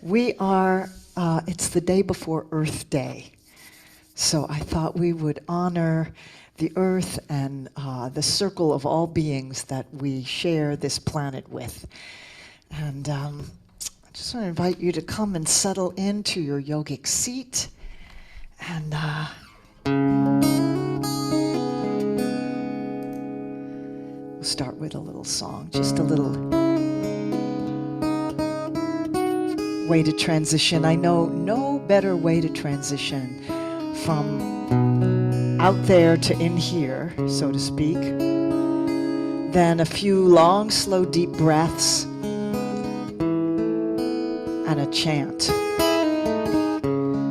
It's the day before Earth Day. So I thought we would honor the Earth and the circle of all beings that we share this planet with. And I just want to invite you to come and settle into your yogic seat. And we'll start with a little song, just a little way to transition. I know no better way to transition from out there to in here, so to speak, than a few long, slow, deep breaths and a chant.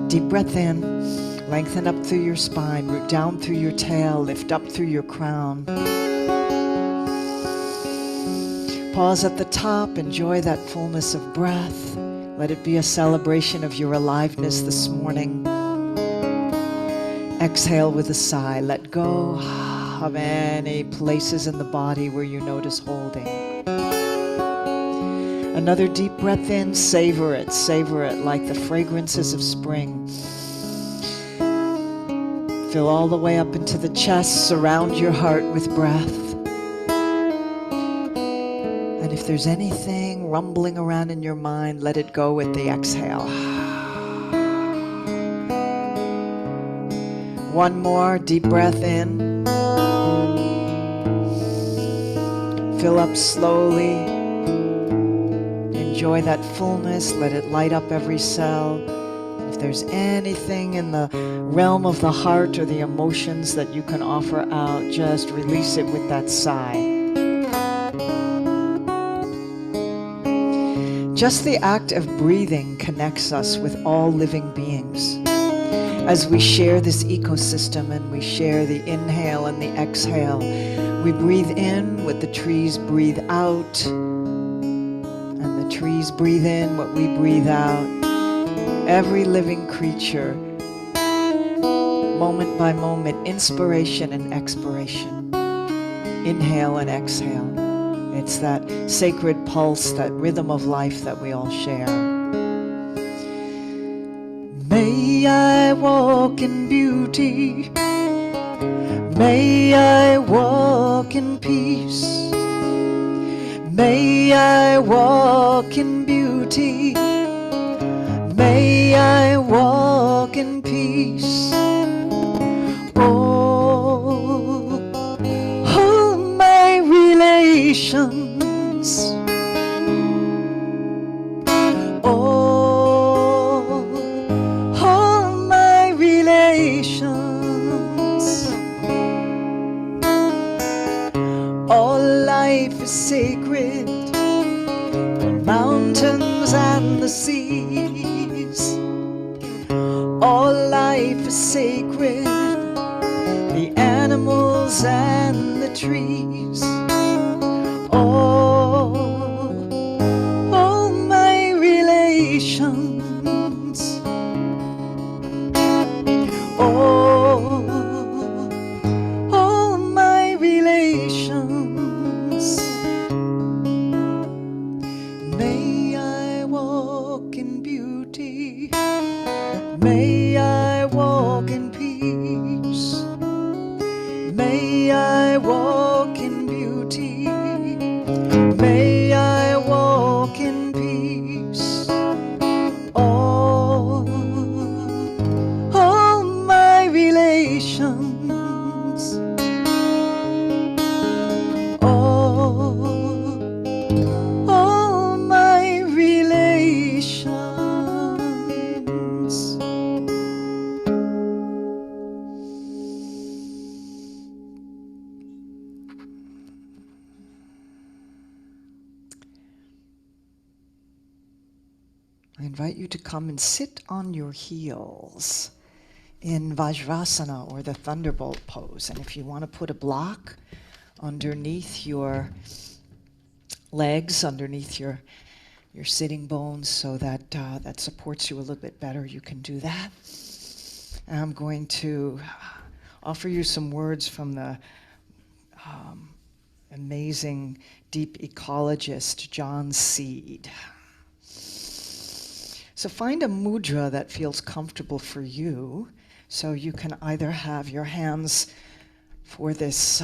Deep breath in, lengthen up through your spine, root down through your tail, lift up through your crown. Pause at the top, enjoy that fullness of breath. Let it be a celebration of your aliveness this morning. Exhale with a sigh. Let go of any places in the body where you notice holding. Another deep breath in. Savor it like the fragrances of spring. Fill all the way up into the chest. Surround your heart with breath. And if there's anything rumbling around in your mind, let it go with the exhale. One more deep breath in. Fill up slowly. Enjoy that fullness. Let it light up every cell. If there's anything in the realm of the heart or the emotions that you can offer out, just release it with that sigh. Just the act of breathing connects us with all living beings. As we share this ecosystem and we share the inhale and the exhale, we breathe in what the trees breathe out, and the trees breathe in what we breathe out. Every living creature, moment by moment, inspiration and expiration, inhale and exhale. It's that sacred pulse, that rhythm of life that we all share. May I walk in beauty. May I walk in peace. May I walk in beauty. May I walk in peace. Oh, my relations. All my relations. All life is sacred, the mountains and the seas. All life is sacred, the animals and the trees. All my relations. All my relations. May I walk in beauty. May I walk in peace. May I walk in beauty. May I walk in peace. All my relations. All my relations. I invite you to come and sit on your heels in Vajrasana, or the Thunderbolt pose. And if you want to put a block underneath your legs, underneath your sitting bones, so that that supports you a little bit better, you can do that. And I'm going to offer you some words from the amazing deep ecologist John Seed. So find a mudra that feels comfortable for you. So you can either have your hands for this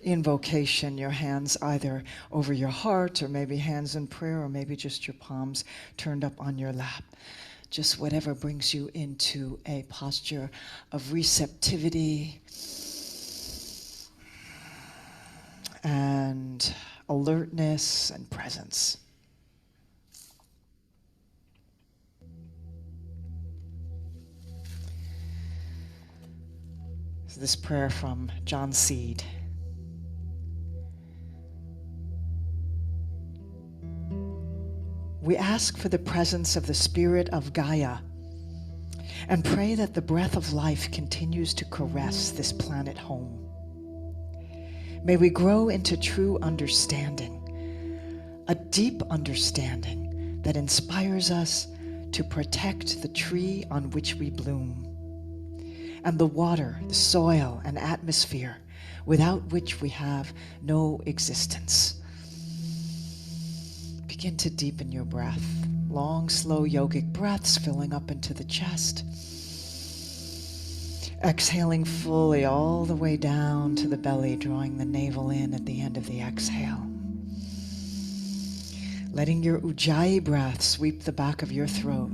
invocation, your hands either over your heart or maybe hands in prayer or maybe just your palms turned up on your lap. Just whatever brings you into a posture of receptivity and alertness and presence. So this prayer from John Seed. We ask for the presence of the spirit of Gaia and pray that the breath of life continues to caress this planet home. May we grow into true understanding, a deep understanding that inspires us to protect the tree on which we bloom, and the water, the soil, and atmosphere without which we have no existence. Begin to deepen your breath. Long, slow yogic breaths filling up into the chest. Exhaling fully all the way down to the belly, drawing the navel in at the end of the exhale. Letting your Ujjayi breath sweep the back of your throat.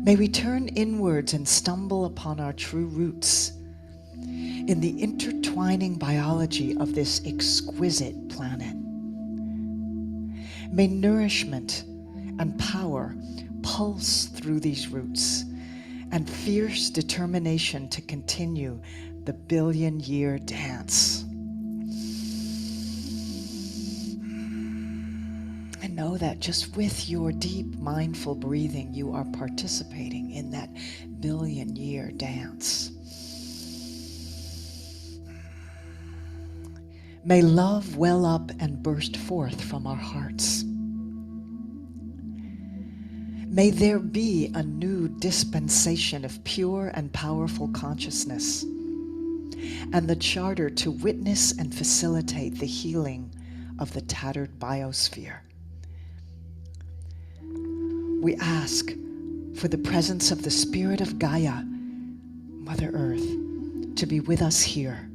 May we turn inwards and stumble upon our true roots in the intertwining biology of this exquisite planet. May nourishment and power pulse through these roots and fierce determination to continue the billion-year dance. And know that just with your deep, mindful breathing, you are participating in that billion-year dance. May love well up and burst forth from our hearts. May there be a new dispensation of pure and powerful consciousness and the charter to witness and facilitate the healing of the tattered biosphere. We ask for the presence of the spirit of Gaia, Mother Earth, to be with us here,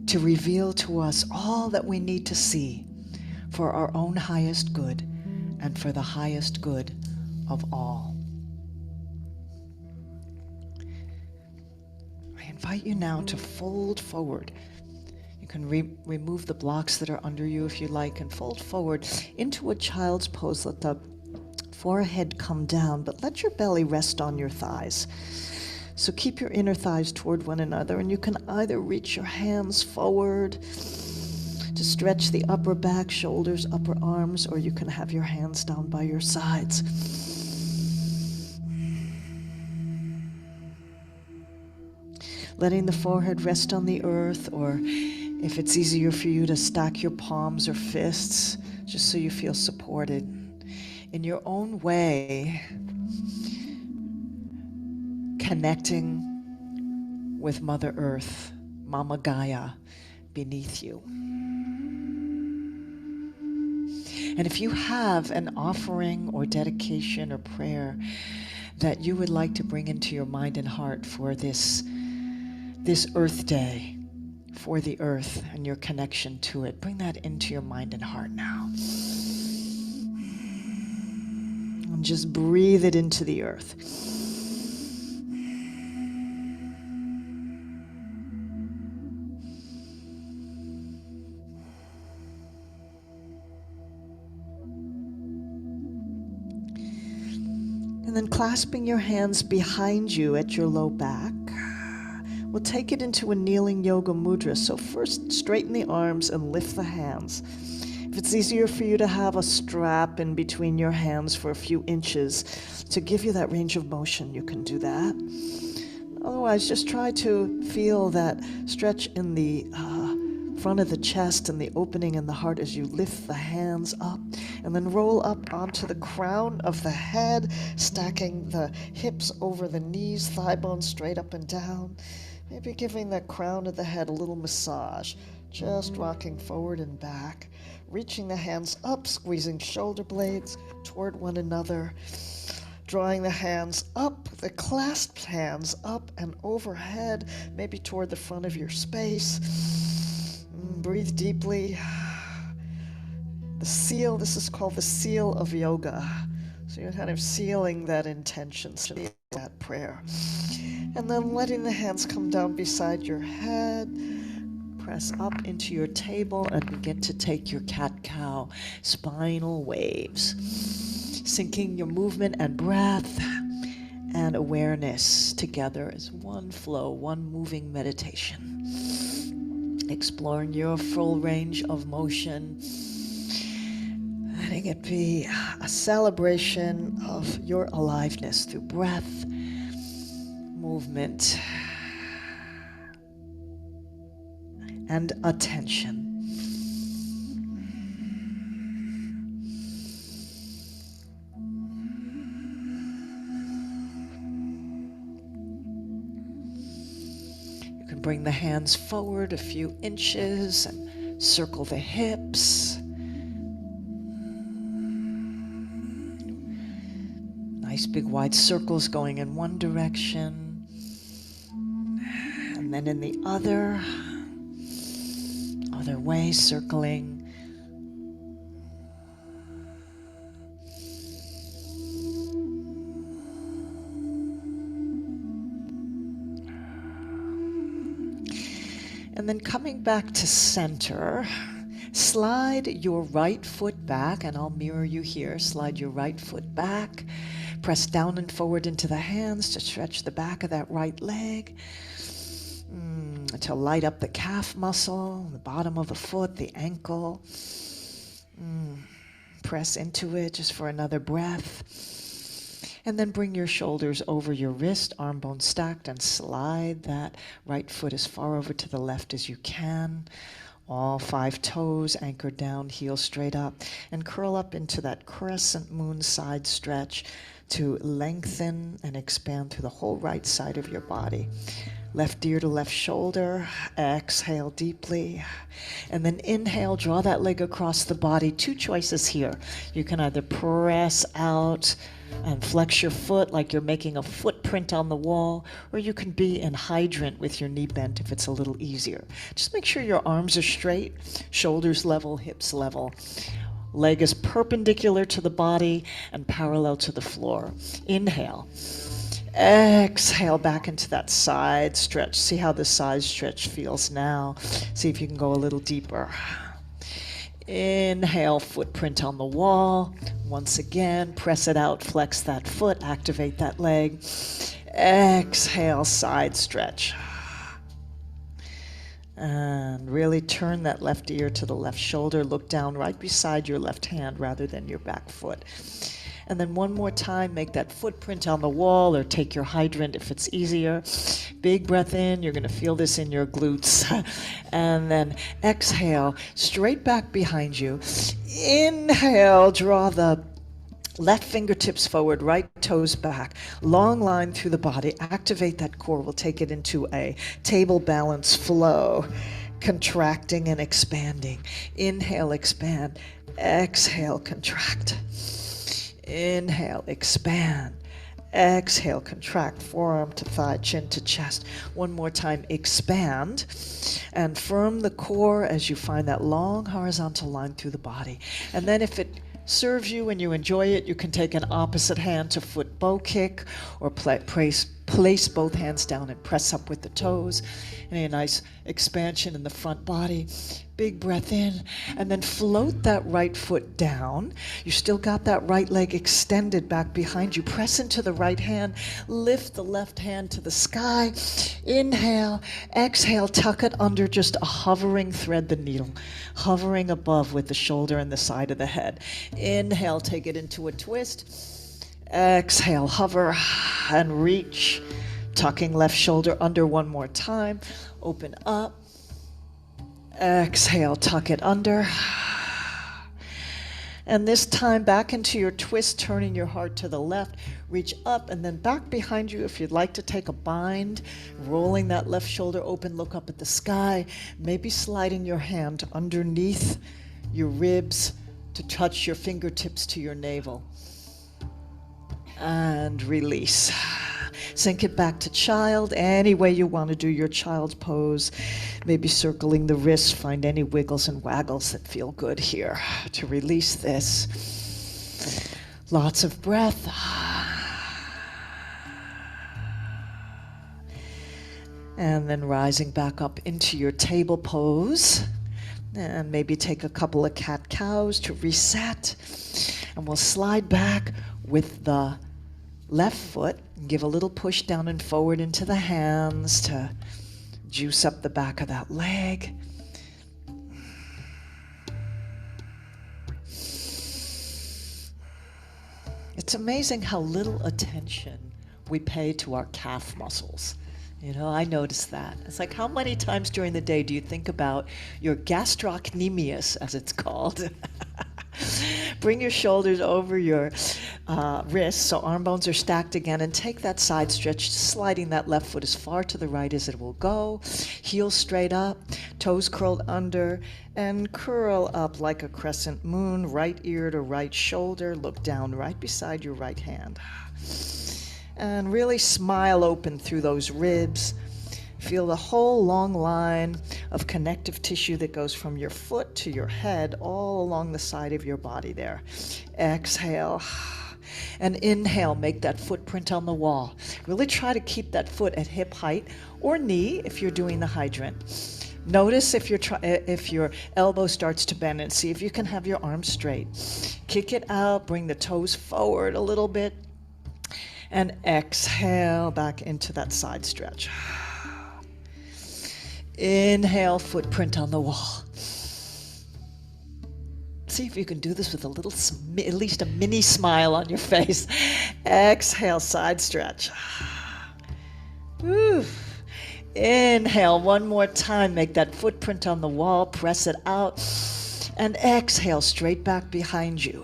to reveal to us all that we need to see for our own highest good and for the highest good of all. I invite you now to fold forward. You can remove the blocks that are under you if you like and fold forward into a child's pose. Let the forehead come down, but let your belly rest on your thighs. So keep your inner thighs toward one another, and you can either reach your hands forward to stretch the upper back, shoulders, upper arms, or you can have your hands down by your sides. Letting the forehead rest on the earth, or if it's easier for you to stack your palms or fists, just so you feel supported. In your own way, connecting with Mother Earth, Mama Gaia, beneath you. And if you have an offering or dedication or prayer that you would like to bring into your mind and heart for this Earth Day, for the earth and your connection to it, bring that into your mind and heart now. And just breathe it into the earth. And then clasping your hands behind you at your low back, we'll take it into a kneeling yoga mudra. So first, straighten the arms and lift the hands. If it's easier for you to have a strap in between your hands for a few inches to give you that range of motion, you can do that. Otherwise, just try to feel that stretch in the front of the chest and the opening in the heart as you lift the hands up, and then roll up onto the crown of the head, stacking the hips over the knees, thigh bones straight up and down. Maybe giving that crown of the head a little massage. Just rocking forward and back, reaching the hands up, squeezing shoulder blades toward one another, drawing the hands up, the clasped hands up and overhead, maybe toward the front of your space. Breathe deeply. The seal, this is called the seal of yoga. So you're kind of sealing that intention, that prayer. And then letting the hands come down beside your head. Press up into your table and begin to take your cat-cow spinal waves. Syncing your movement and breath and awareness together as one flow, one moving meditation. Exploring your full range of motion. Letting it be a celebration of your aliveness through breath, movement, and attention. You can bring the hands forward a few inches and circle the hips. Nice big wide circles going in one direction and then in the other way, circling. And then coming back to center, slide your right foot back, and I'll mirror you here. Slide your right foot back. Press down and forward into the hands to stretch the back of that right leg. To light up the calf muscle, the bottom of the foot, the ankle. Press into it just for another breath. And then bring your shoulders over your wrist, arm bones stacked, and slide that right foot as far over to the left as you can. All 5 toes anchored down, heel straight up, and curl up into that crescent moon side stretch to lengthen and expand through the whole right side of your body. Left ear to left shoulder, exhale deeply, and then inhale, draw that leg across the body. 2 choices here. You can either press out and flex your foot like you're making a footprint on the wall, or you can be in hydrant with your knee bent if it's a little easier. Just make sure your arms are straight, shoulders level, hips level. Leg is perpendicular to the body and parallel to the floor. Inhale. Exhale back into that side stretch. See how the side stretch feels now. See if you can go a little deeper. Inhale, footprint on the wall. Once again, press it out, flex that foot, activate that leg. Exhale, side stretch. And really turn that left ear to the left shoulder. Look down right beside your left hand rather than your back foot. And then one more time, make that footprint on the wall or take your hydrant if it's easier. Big breath in, you're gonna feel this in your glutes. And then exhale, straight back behind you. Inhale, draw the left fingertips forward, right toes back. Long line through the body, activate that core. We'll take it into a table balance flow, contracting and expanding. Inhale, expand. Exhale, contract. Inhale, expand. Exhale, contract, forearm to thigh, chin to chest. One more time, expand. And firm the core as you find that long horizontal line through the body. And then if it serves you and you enjoy it, you can take an opposite hand to foot bow kick or place both hands down and press up with the toes. And a nice expansion in the front body. Big breath in, and then float that right foot down. You still got that right leg extended back behind you. Press into the right hand, lift the left hand to the sky. Inhale, exhale, tuck it under, just a hovering, thread the needle, hovering above with the shoulder and the side of the head. Inhale, take it into a twist. Exhale, hover and reach, tucking left shoulder under one more time. Open up. Exhale, tuck it under. And this time back into your twist, turning your heart to the left, reach up and then back behind you if you'd like to take a bind, rolling that left shoulder open, look up at the sky, maybe sliding your hand underneath your ribs to touch your fingertips to your navel. And release. Sink it back to child, any way you want to do your child's pose. Maybe circling the wrists, find any wiggles and waggles that feel good here to release this. Lots of breath. And then rising back up into your table pose. And maybe take a couple of cat-cows to reset. And we'll slide back with the left foot. Give a little push down and forward into the hands to juice up the back of that leg. It's amazing how little attention we pay to our calf muscles. You know, I noticed that. It's like, how many times during the day do you think about your gastrocnemius, as it's called? Bring your shoulders over your wrists so arm bones are stacked again, and take that side stretch, sliding that left foot as far to the right as it will go. Heels straight up, toes curled under, and curl up like a crescent moon, right ear to right shoulder. Look down right beside your right hand. And really smile open through those ribs. Feel the whole long line of connective tissue that goes from your foot to your head all along the side of your body there. Exhale. And inhale, make that footprint on the wall. Really try to keep that foot at hip height or knee if you're doing the hydrant. Notice if your elbow starts to bend, and see if you can have your arms straight. Kick it out, bring the toes forward a little bit. And exhale back into that side stretch. Inhale, footprint on the wall. See if you can do this with a little, at least a mini smile on your face. Exhale, side stretch. Whew. Inhale, one more time. Make that footprint on the wall. Press it out. And exhale, straight back behind you.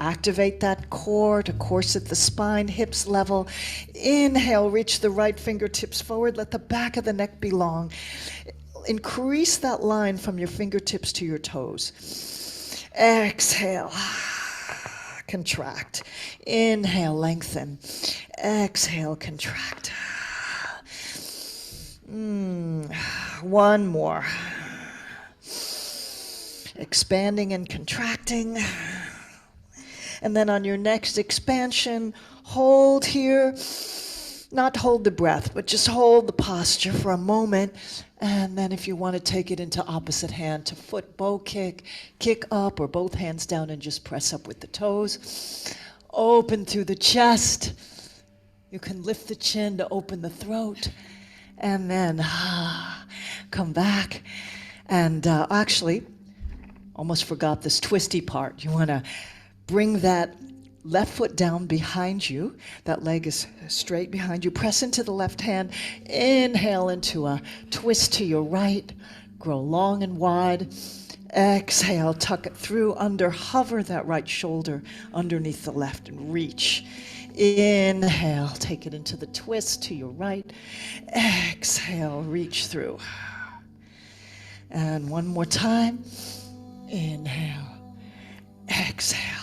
Activate that core to corset the spine, hips level. Inhale, reach the right fingertips forward. Let the back of the neck be long. Increase that line from your fingertips to your toes. Exhale, contract. Inhale, lengthen. Exhale, contract. One more. Expanding and contracting. And then on your next expansion, hold here. Not hold the breath, but just hold the posture for a moment. And then if you want to take it into opposite hand to foot bow kick, kick up or both hands down and just press up with the toes. Open through the chest. You can lift the chin to open the throat. And then come back. And actually, almost forgot this twisty part. You want to bring that left foot down behind you. That leg is straight behind you. Press into the left hand. Inhale into a twist to your right. Grow long and wide. Exhale, tuck it through, under, hover that right shoulder underneath the left and reach. Inhale, take it into the twist to your right. Exhale, reach through. And one more time. Inhale. Exhale.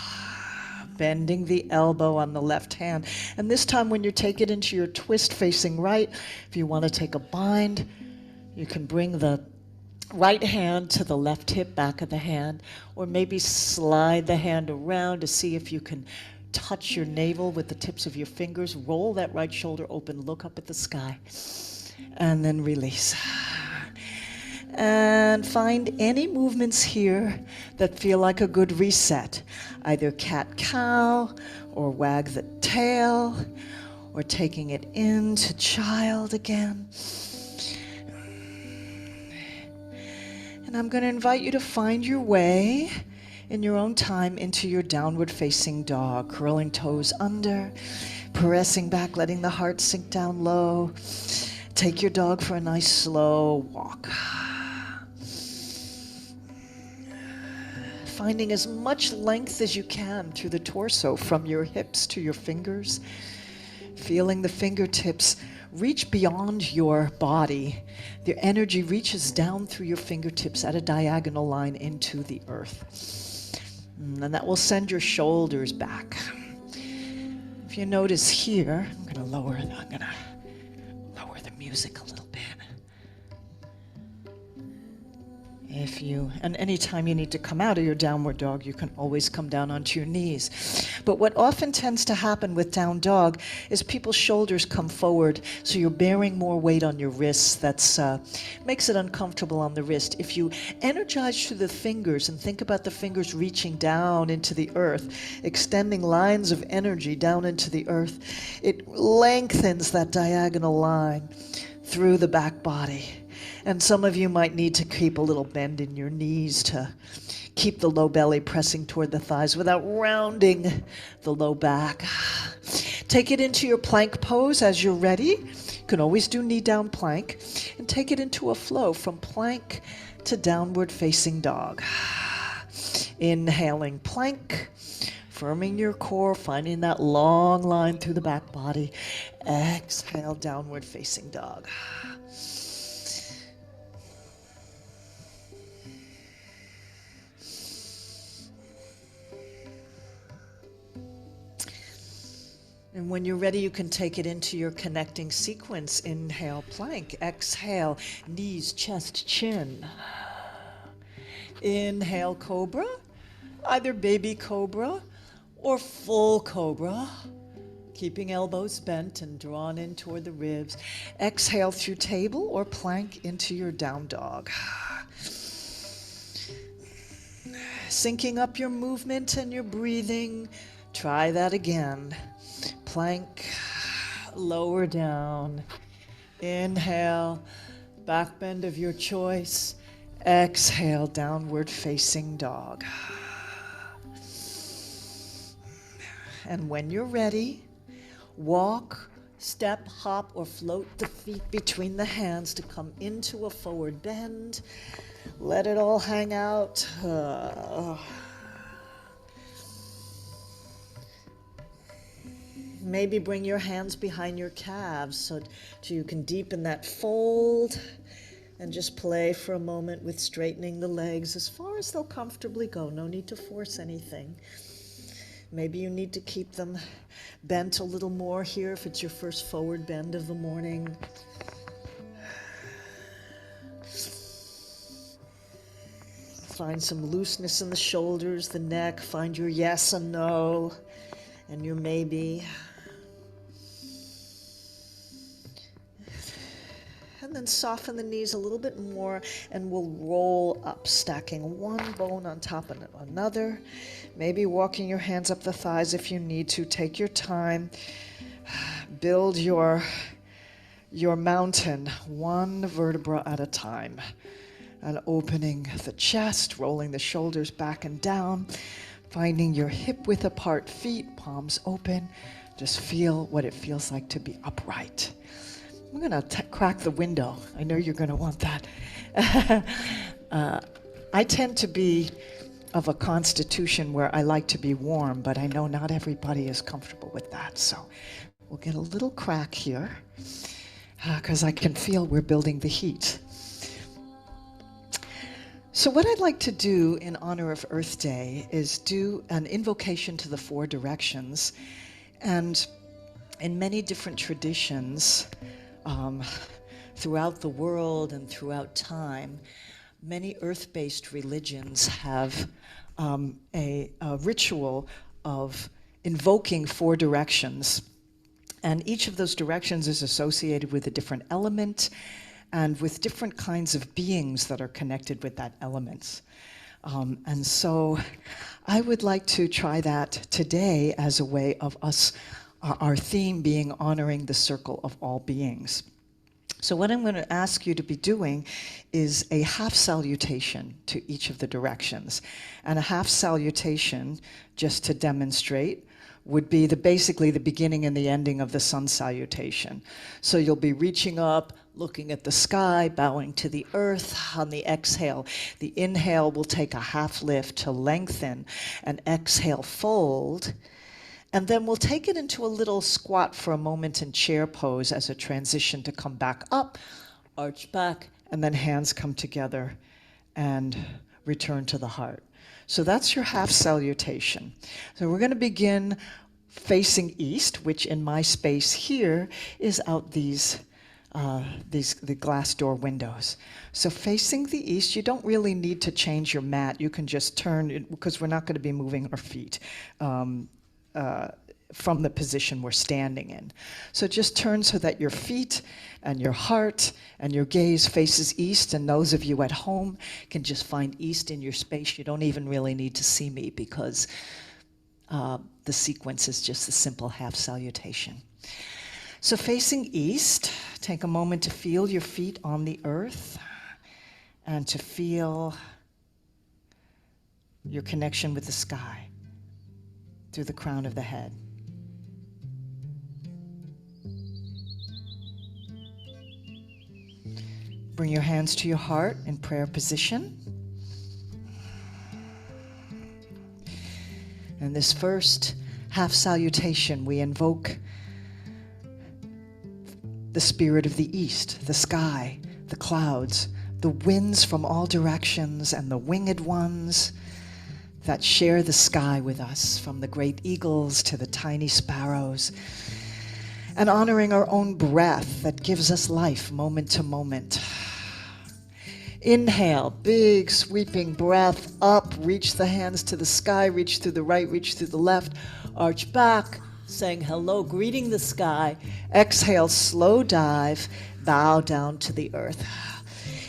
Bending the elbow on the left hand. And this time when you take it into your twist facing right, if you want to take a bind, you can bring the right hand to the left hip, back of the hand, or maybe slide the hand around to see if you can touch your navel with the tips of your fingers. Roll that right shoulder open, look up at the sky, and then release. And find any movements here that feel like a good reset. Either cat-cow, or wag the tail, or taking it into child again. And I'm going to invite you to find your way in your own time into your downward facing dog. Curling toes under, pressing back, letting the heart sink down low. Take your dog for a nice slow walk. finding as much length as you can through the torso, from your hips to your fingers, feeling the fingertips reach beyond your body. The energy reaches down through your fingertips at a diagonal line into the earth. And that will send your shoulders back. If you notice here, I'm gonna lower the music a little bit. And anytime you need to come out of your downward dog, you can always come down onto your knees. But what often tends to happen with down dog is people's shoulders come forward, so you're bearing more weight on your wrists. That's makes it uncomfortable on the wrist. If you energize through the fingers and think about the fingers reaching down into the earth, extending lines of energy down into the earth, it lengthens that diagonal line through the back body. And some of you might need to keep a little bend in your knees to keep the low belly pressing toward the thighs without rounding the low back. Take it into your plank pose as you're ready. You can always do knee down plank, and take it into a flow from plank to downward facing dog. Inhaling plank, firming your core, finding that long line through the back body. Exhale, downward facing dog. And when you're ready, you can take it into your connecting sequence. Inhale, plank. Exhale, knees, chest, chin. Inhale, cobra, either baby cobra or full cobra, keeping elbows bent and drawn in toward the ribs. Exhale through table or plank into your down dog. Syncing up your movement and your breathing. Try that again. Plank, lower down. Inhale, back bend of your choice. Exhale, downward facing dog. And when you're ready, walk, step, hop, or float the feet between the hands to come into a forward bend. Let it all hang out. Maybe bring your hands behind your calves so you can deepen that fold, and just play for a moment with straightening the legs as far as they'll comfortably go. No need to force anything. Maybe you need to keep them bent a little more here if it's your first forward bend of the morning. Find some looseness in the shoulders, the neck. Find your yes and no and your maybe. And then soften the knees a little bit more, and we'll roll up, stacking one bone on top of another. Maybe walking your hands up the thighs if you need to. Take your time. Build your mountain one vertebra at a time. And opening the chest, rolling the shoulders back and down, finding your hip width apart feet, palms open. Just feel what it feels like to be upright. I'm going to crack the window. I know you're going to want that. I tend to be of a constitution where I like to be warm, but I know not everybody is comfortable with that. So we'll get a little crack here because I can feel we're building the heat. So what I'd like to do in honor of Earth Day is do an invocation to the four directions. And in many different traditions, throughout the world and throughout time, many earth-based religions have a ritual of invoking four directions. And each of those directions is associated with a different element and with different kinds of beings that are connected with that element. And so I would like to try that today as a way of us, our theme being honoring the circle of all beings. So what I'm going to ask you to be doing is a half salutation to each of the directions. And a half salutation, just to demonstrate, would be basically the beginning and the ending of the sun salutation. So you'll be reaching up, looking at the sky, bowing to the earth. On the exhale, the inhale will take a half lift to lengthen, and exhale, fold. And then we'll take it into a little squat for a moment in chair pose as a transition to come back up, arch back, and then hands come together and return to the heart. So that's your half salutation. So we're going to begin facing east, which in my space here is out the glass door windows. So facing the east, you don't really need to change your mat. You can just turn, because we're not going to be moving our feet from the position we're standing in. So just turn so that your feet and your heart and your gaze faces east, and those of you at home can just find east in your space. You don't even really need to see me, because the sequence is just a simple half salutation. So facing east, take a moment to feel your feet on the earth and to feel your connection with the sky through the crown of the head. Bring your hands to your heart in prayer position. In this first half salutation, we invoke the spirit of the east, the sky, the clouds, the winds from all directions, and the winged ones that share the sky with us, from the great eagles to the tiny sparrows, and honoring our own breath that gives us life moment to moment. Inhale, big sweeping breath up, reach the hands to the sky, reach through the right, reach through the left, arch back, saying hello, greeting the sky. Exhale, slow dive, bow down to the earth.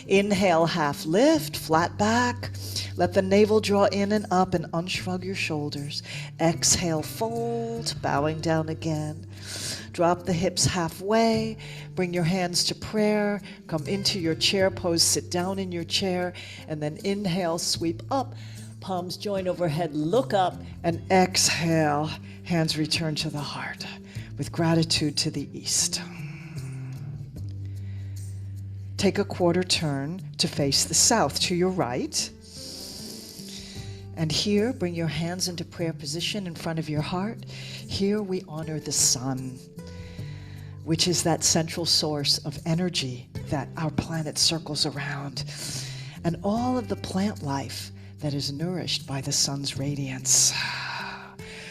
Inhale, half lift, flat back. Let the navel draw in and up and unshrug your shoulders. Exhale, fold, bowing down again. Drop the hips halfway, bring your hands to prayer, come into your chair pose, sit down in your chair, and then inhale, sweep up, palms join overhead, look up, and exhale, hands return to the heart with gratitude to the east. Take a quarter turn to face the south to your right. And here, bring your hands into prayer position in front of your heart. Here we honor the sun, which is that central source of energy that our planet circles around, and all of the plant life that is nourished by the sun's radiance.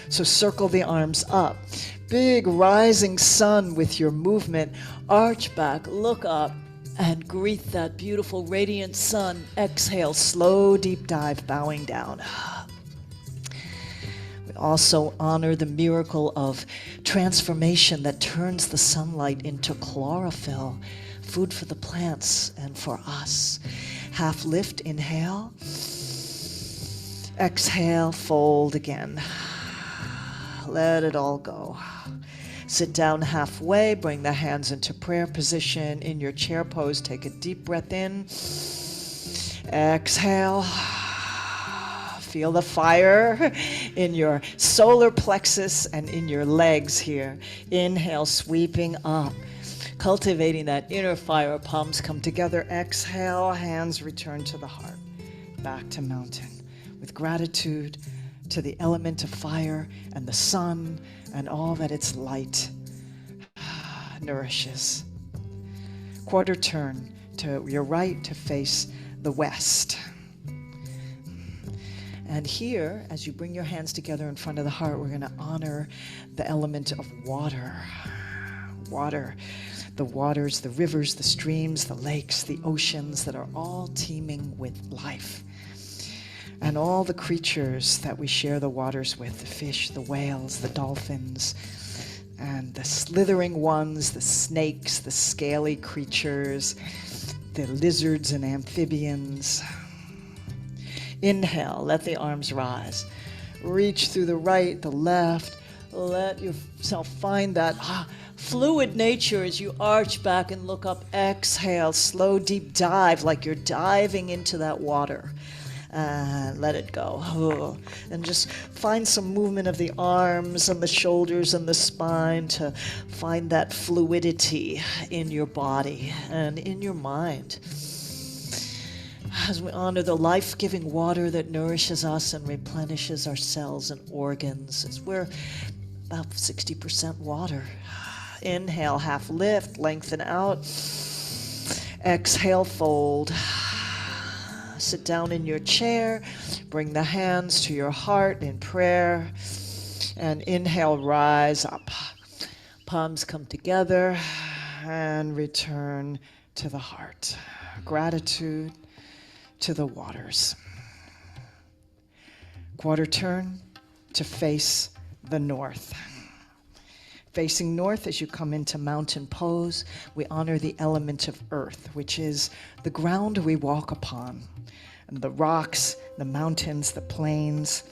So circle the arms up. Big rising sun with your movement. Arch back, look up, and greet that beautiful radiant sun. Exhale, slow deep dive, bowing down. We also honor the miracle of transformation that turns the sunlight into chlorophyll, food for the plants and for us. Half lift, inhale. Exhale, fold again. Let it all go. Sit down halfway, bring the hands into prayer position. In your chair pose, take a deep breath in. Exhale. Feel the fire in your solar plexus and in your legs here. Inhale, sweeping up, cultivating that inner fire. Palms come together. Exhale, hands return to the heart. Back to mountain with gratitude to the element of fire and the sun and all that its light nourishes. Quarter turn to your right to face the west. And here, as you bring your hands together in front of the heart, we're going to honor the element of water. Water. The waters, the rivers, the streams, the lakes, the oceans that are all teeming with life. And all the creatures that we share the waters with, the fish, the whales, the dolphins, and the slithering ones, the snakes, the scaly creatures, the lizards and amphibians. Inhale, let the arms rise. Reach through the right, the left. Let yourself find that fluid nature as you arch back and look up. Exhale, slow deep dive like you're diving into that water. And let it go. And just find some movement of the arms and the shoulders and the spine to find that fluidity in your body and in your mind. As we honor the life-giving water that nourishes us and replenishes our cells and organs, as we're about 60% water. Inhale, half lift, lengthen out. Exhale, fold. Sit down in your chair. Bring the hands to your heart in prayer. And inhale, rise up. Palms come together and return to the heart. Gratitude to the waters. Quarter turn to face the north. Facing north as you come into mountain pose, we honor the element of earth, which is the ground we walk upon, and the rocks, the mountains, the plains,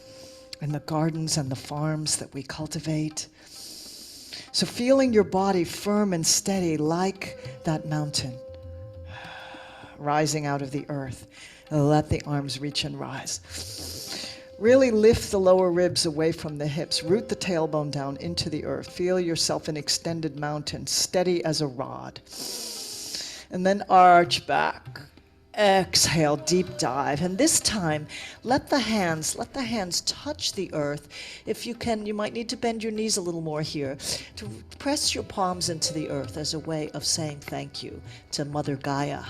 and the gardens and the farms that we cultivate. So feeling your body firm and steady like that mountain, rising out of the earth. Let the arms reach and rise. Really lift the lower ribs away from the hips. Root the tailbone down into the earth. Feel yourself an extended mountain, steady as a rod. And then arch back. Exhale, deep dive. And this time, let the hands touch the earth. If you can, you might need to bend your knees a little more here. To press your palms into the earth as a way of saying thank you to Mother Gaia.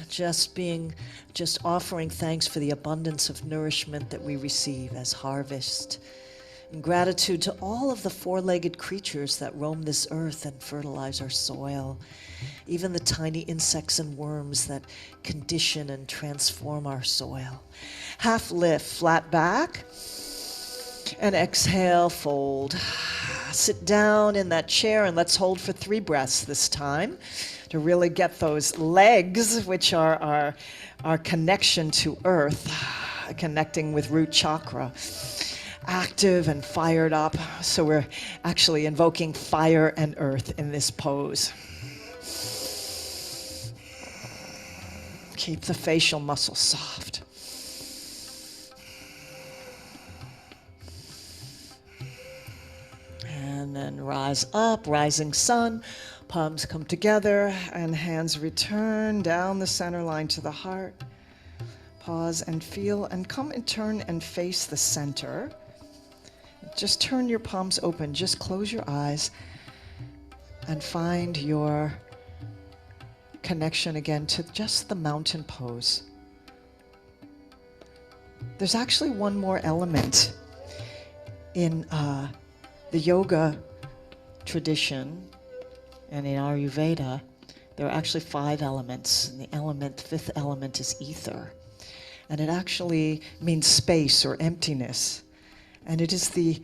Just offering thanks for the abundance of nourishment that we receive as harvest. And gratitude to all of the four-legged creatures that roam this earth and fertilize our soil. Even the tiny insects and worms that condition and transform our soil. Half lift, flat back. And exhale, fold. Sit down in that chair and let's hold for 3 breaths this time to really get those legs, which are our connection to earth, connecting with root chakra, active and fired up. So we're actually invoking fire and earth in this pose. Keep the facial muscles soft. And then rise up, rising sun. Palms come together and hands return down the center line to the heart. Pause and feel and come and turn and face the center. Just turn your palms open. Just close your eyes and find your connection again to just the mountain pose. There's actually one more element in the yoga tradition. And in Ayurveda, there are actually 5 elements. And the 5th element is ether. And it actually means space or emptiness. And it is it's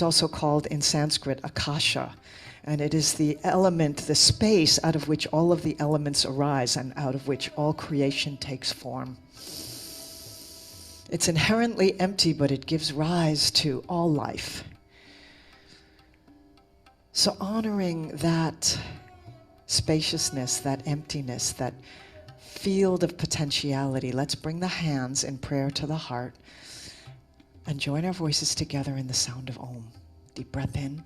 also called in Sanskrit, akasha. And it is the element, the space out of which all of the elements arise and out of which all creation takes form. It's inherently empty, but it gives rise to all life. So honoring that spaciousness, that emptiness, that field of potentiality, let's bring the hands in prayer to the heart and join our voices together in the sound of Om. Deep breath in.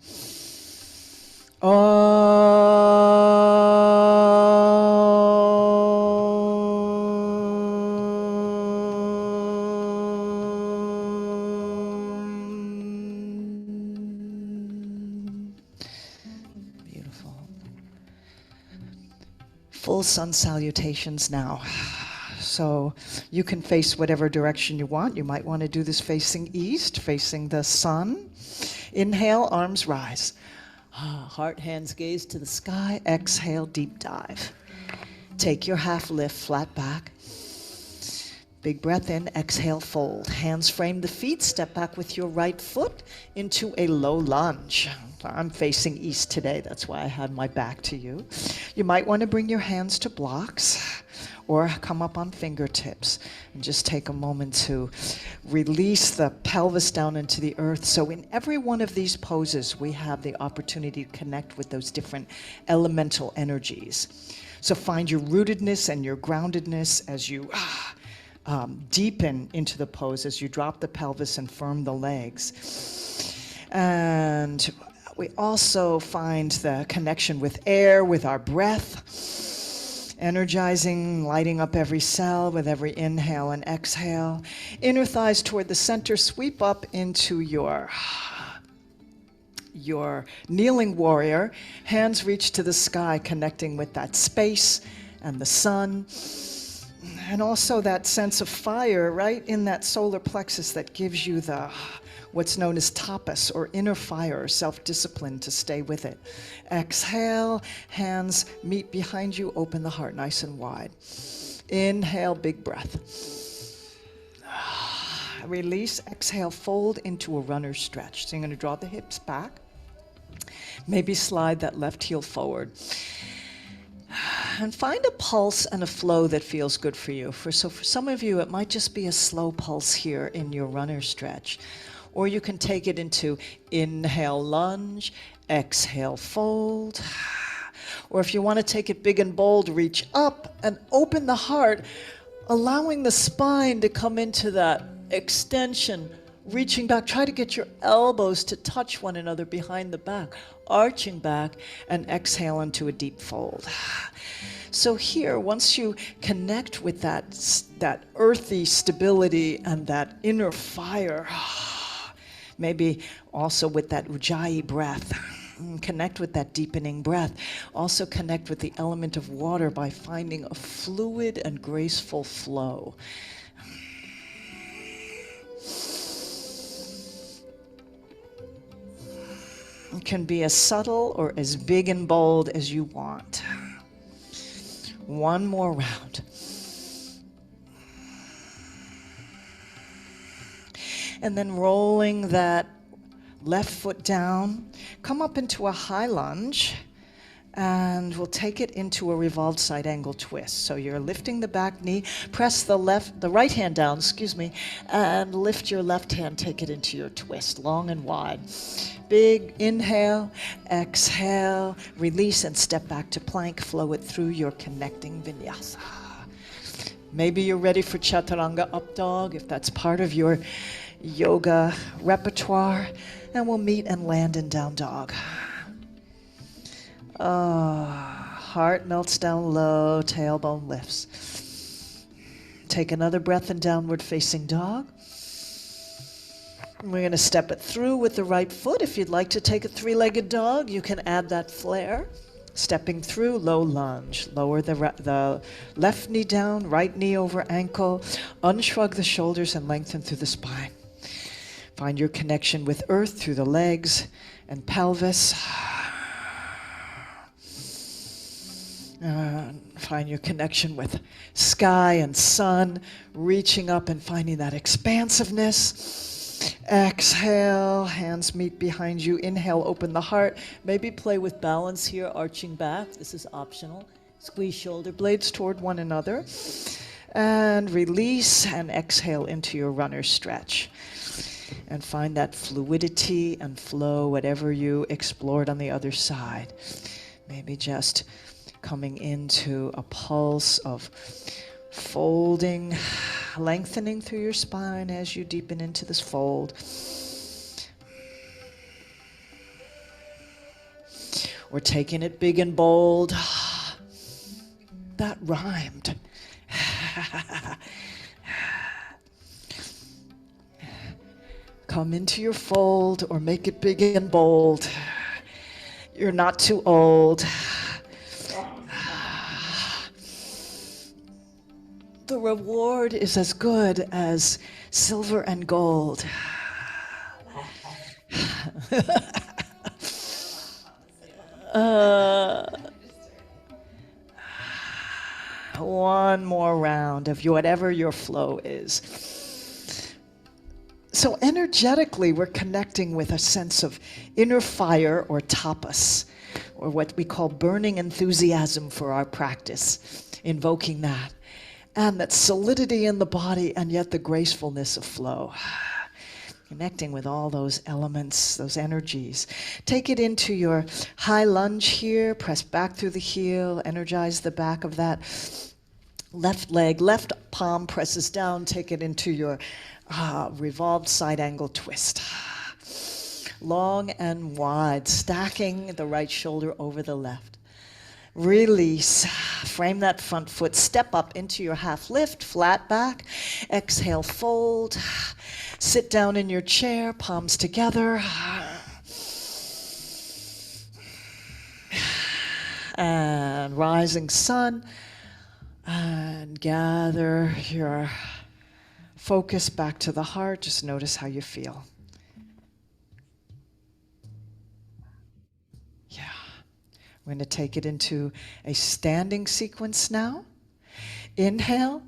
Full sun salutations now. So you can face whatever direction you want. You might want to do this facing east, facing the sun. Inhale, arms rise. Heart, hands, gaze to the sky. Exhale, deep dive. Take your half lift, flat back. Big breath in, exhale, fold. Hands frame the feet, step back with your right foot into a low lunge. I'm facing east today, that's why I had my back to you. You might want to bring your hands to blocks or come up on fingertips and just take a moment to release the pelvis down into the earth. So in every one of these poses, we have the opportunity to connect with those different elemental energies. So find your rootedness and your groundedness as you deepen into the pose, as you drop the pelvis and firm the legs. And we also find the connection with air, with our breath, energizing, lighting up every cell with every inhale and exhale. Inner thighs toward the center, sweep up into your kneeling warrior. Hands reach to the sky, connecting with that space and the sun. And also that sense of fire right in that solar plexus that gives you what's known as tapas, or inner fire, or self-discipline to stay with it. Exhale, hands meet behind you, open the heart nice and wide. Inhale, big breath. Release, exhale, fold into a runner's stretch. So you're going to draw the hips back. Maybe slide that left heel forward. And find a pulse and a flow that feels good for you. For some of you, it might just be a slow pulse here in your runner stretch. Or you can take it into inhale, lunge, exhale, fold. Or if you want to take it big and bold, reach up and open the heart, allowing the spine to come into that extension, reaching back. Try to get your elbows to touch one another behind the back, arching back, and exhale into a deep fold. So here, once you connect with that earthy stability and that inner fire, maybe also with that ujjayi breath, connect with that deepening breath. Also connect with the element of water by finding a fluid and graceful flow. It can be as subtle or as big and bold as you want. One more round. And then rolling that left foot down, come up into a high lunge, and we'll take it into a revolved side angle twist. So you're lifting the back knee, press the right hand down, and lift your left hand, take it into your twist, long and wide. Big inhale, exhale, release and step back to plank, flow it through your connecting vinyasa. Maybe you're ready for chaturanga up dog, if that's part of your yoga repertoire, and we'll meet and land in down dog. Heart melts down low, tailbone lifts. Take another breath in downward facing dog. We're going to step it through with the right foot. If you'd like to take a three-legged dog, you can add that flare. Stepping through, low lunge. Lower the left knee down, right knee over ankle. Unshrug the shoulders and lengthen through the spine. Find your connection with earth through the legs and pelvis. Find your connection with sky and sun, reaching up and finding that expansiveness. Exhale, hands meet behind you. Inhale, open the heart. Maybe play with balance here, arching back. This is optional. Squeeze shoulder blades toward one another. And release and exhale into your runner stretch. And find that fluidity and flow, whatever you explored on the other side. Maybe just coming into a pulse of folding, lengthening through your spine as you deepen into this fold. Or taking it big and bold. That rhymed. Come into your fold or make it big and bold. You're not too old. The reward is as good as silver and gold. One more round of whatever your flow is. So energetically, we're connecting with a sense of inner fire or tapas, or what we call burning enthusiasm for our practice, invoking that. And that solidity in the body, and yet the gracefulness of flow. Connecting with all those elements, those energies. Take it into your high lunge here, press back through the heel, energize the back of that left leg, left palm presses down, take it into your revolved side angle twist. Long and wide, stacking the right shoulder over the left. Release, frame that front foot, step up into your half lift, flat back, exhale, fold, sit down in your chair, palms together, and rising sun, and gather your focus back to the heart, just notice how you feel. We're going to take it into a standing sequence now. Inhale,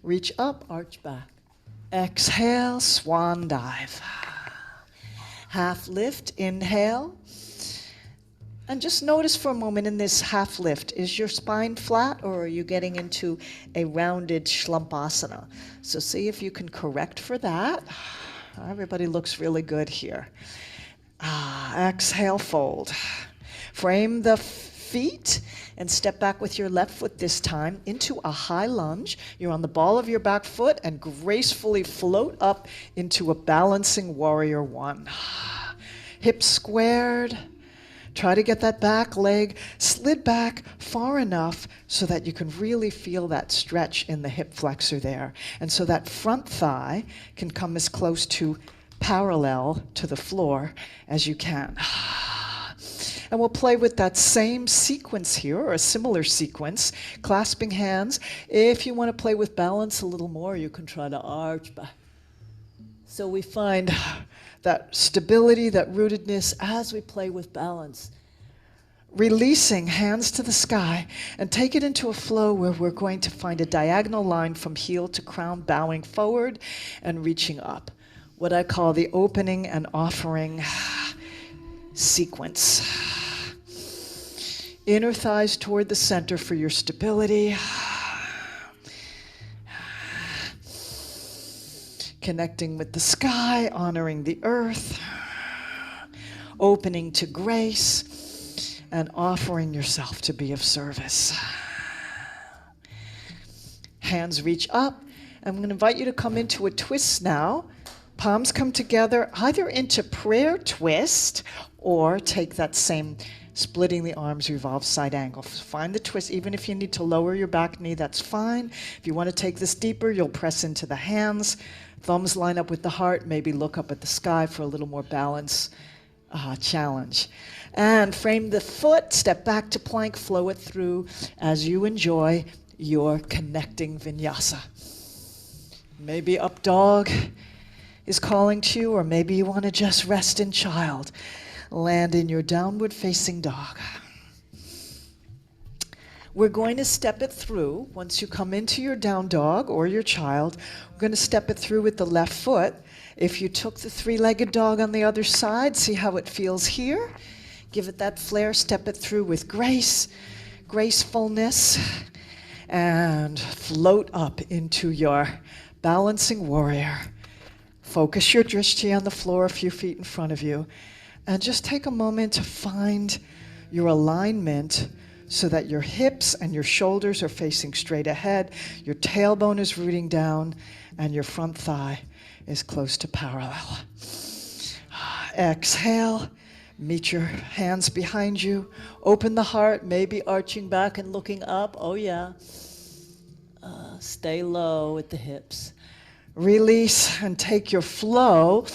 reach up, arch back. Exhale, swan dive. Half lift, inhale. And just notice for a moment in this half lift, is your spine flat or are you getting into a rounded shlumpasana? So see if you can correct for that. Everybody looks really good here. Exhale, fold. Frame the feet and step back with your left foot this time into a high lunge. You're on the ball of your back foot and gracefully float up into a balancing warrior one. Hips squared. Try to get that back leg slid back far enough so that you can really feel that stretch in the hip flexor there. And so that front thigh can come as close to parallel to the floor as you can. And we'll play with that same sequence here, or a similar sequence, clasping hands. If you want to play with balance a little more, you can try to arch back. So we find that stability, that rootedness as we play with balance. Releasing hands to the sky and take it into a flow where we're going to find a diagonal line from heel to crown, bowing forward and reaching up. What I call the opening and offering sequence. Inner thighs toward the center for your stability. Connecting with the sky, honoring the earth. Opening to grace and offering yourself to be of service. Hands reach up. I'm going to invite you to come into a twist now. Palms come together either into prayer twist or take that same splitting the arms, revolve side angle. Find the twist. Even if you need to lower your back knee, that's fine. If you want to take this deeper, you'll press into the hands. Thumbs line up with the heart. Maybe look up at the sky for a little more balance challenge. And frame the foot, step back to plank, flow it through as you enjoy your connecting vinyasa. Maybe up dog is calling to you, or maybe you want to just rest in child. Land in your downward facing dog. We're going to step it through. Once you come into your down dog or your child, we're going to step it through with the left foot. If you took the three-legged dog on the other side, see how it feels here. Give it that flair, step it through with grace, gracefulness, and float up into your balancing warrior. Focus your drishti on the floor a few feet in front of you. And just take a moment to find your alignment so that your hips and your shoulders are facing straight ahead, your tailbone is rooting down, and your front thigh is close to parallel. Exhale, meet your hands behind you, open the heart, maybe arching back and looking up. Oh yeah. Stay low at the hips. Release and take your flow,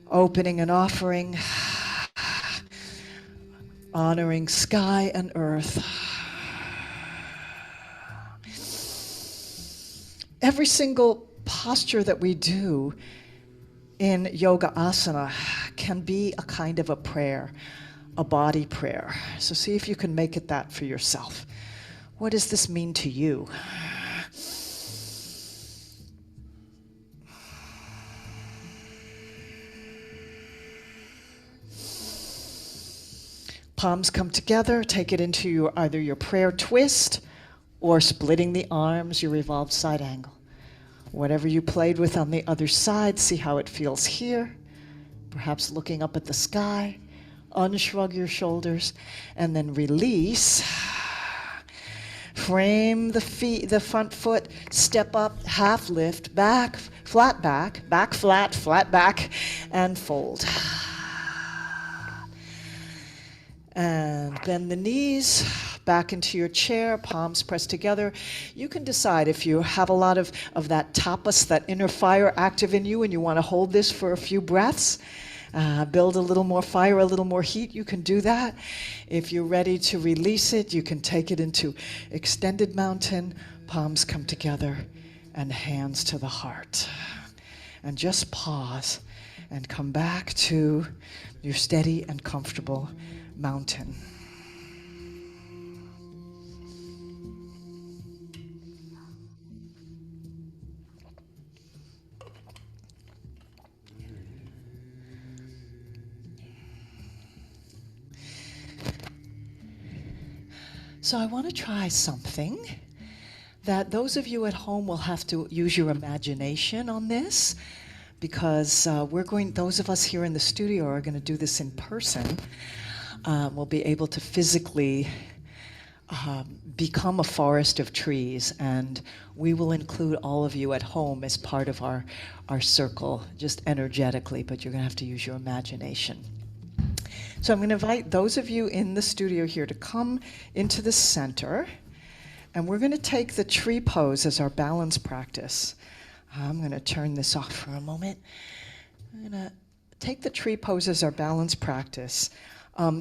opening and offering, honoring sky and earth. Every single posture that we do in yoga asana can be a kind of a prayer, a body prayer. So see if you can make it that for yourself. What does this mean to you? Palms come together, take it into either your prayer twist or splitting the arms, your revolved side angle. Whatever you played with on the other side, see how it feels here. Perhaps looking up at the sky. Unshrug your shoulders and then release. Frame the front foot, step up, half lift, back flat, flat back, and fold. And bend the knees back into your chair, palms pressed together. You can decide if you have a lot of that tapas, that inner fire active in you, and you want to hold this for a few breaths. Build a little more fire, a little more heat, you can do that. If you're ready to release it, you can take it into extended mountain, palms come together, and hands to the heart. And just pause and come back to your steady and comfortable mountain. So I want to try something that those of you at home will have to use your imagination on this, because those of us here in the studio are going to do this in person. We'll be able to physically become a forest of trees, and we will include all of you at home as part of our circle, just energetically, but you're going to have to use your imagination. So I'm going to invite those of you in the studio here to come into the center, and we're going to take the tree pose as our balance practice. I'm going to turn this off for a moment. I'm going to take the tree pose as our balance practice.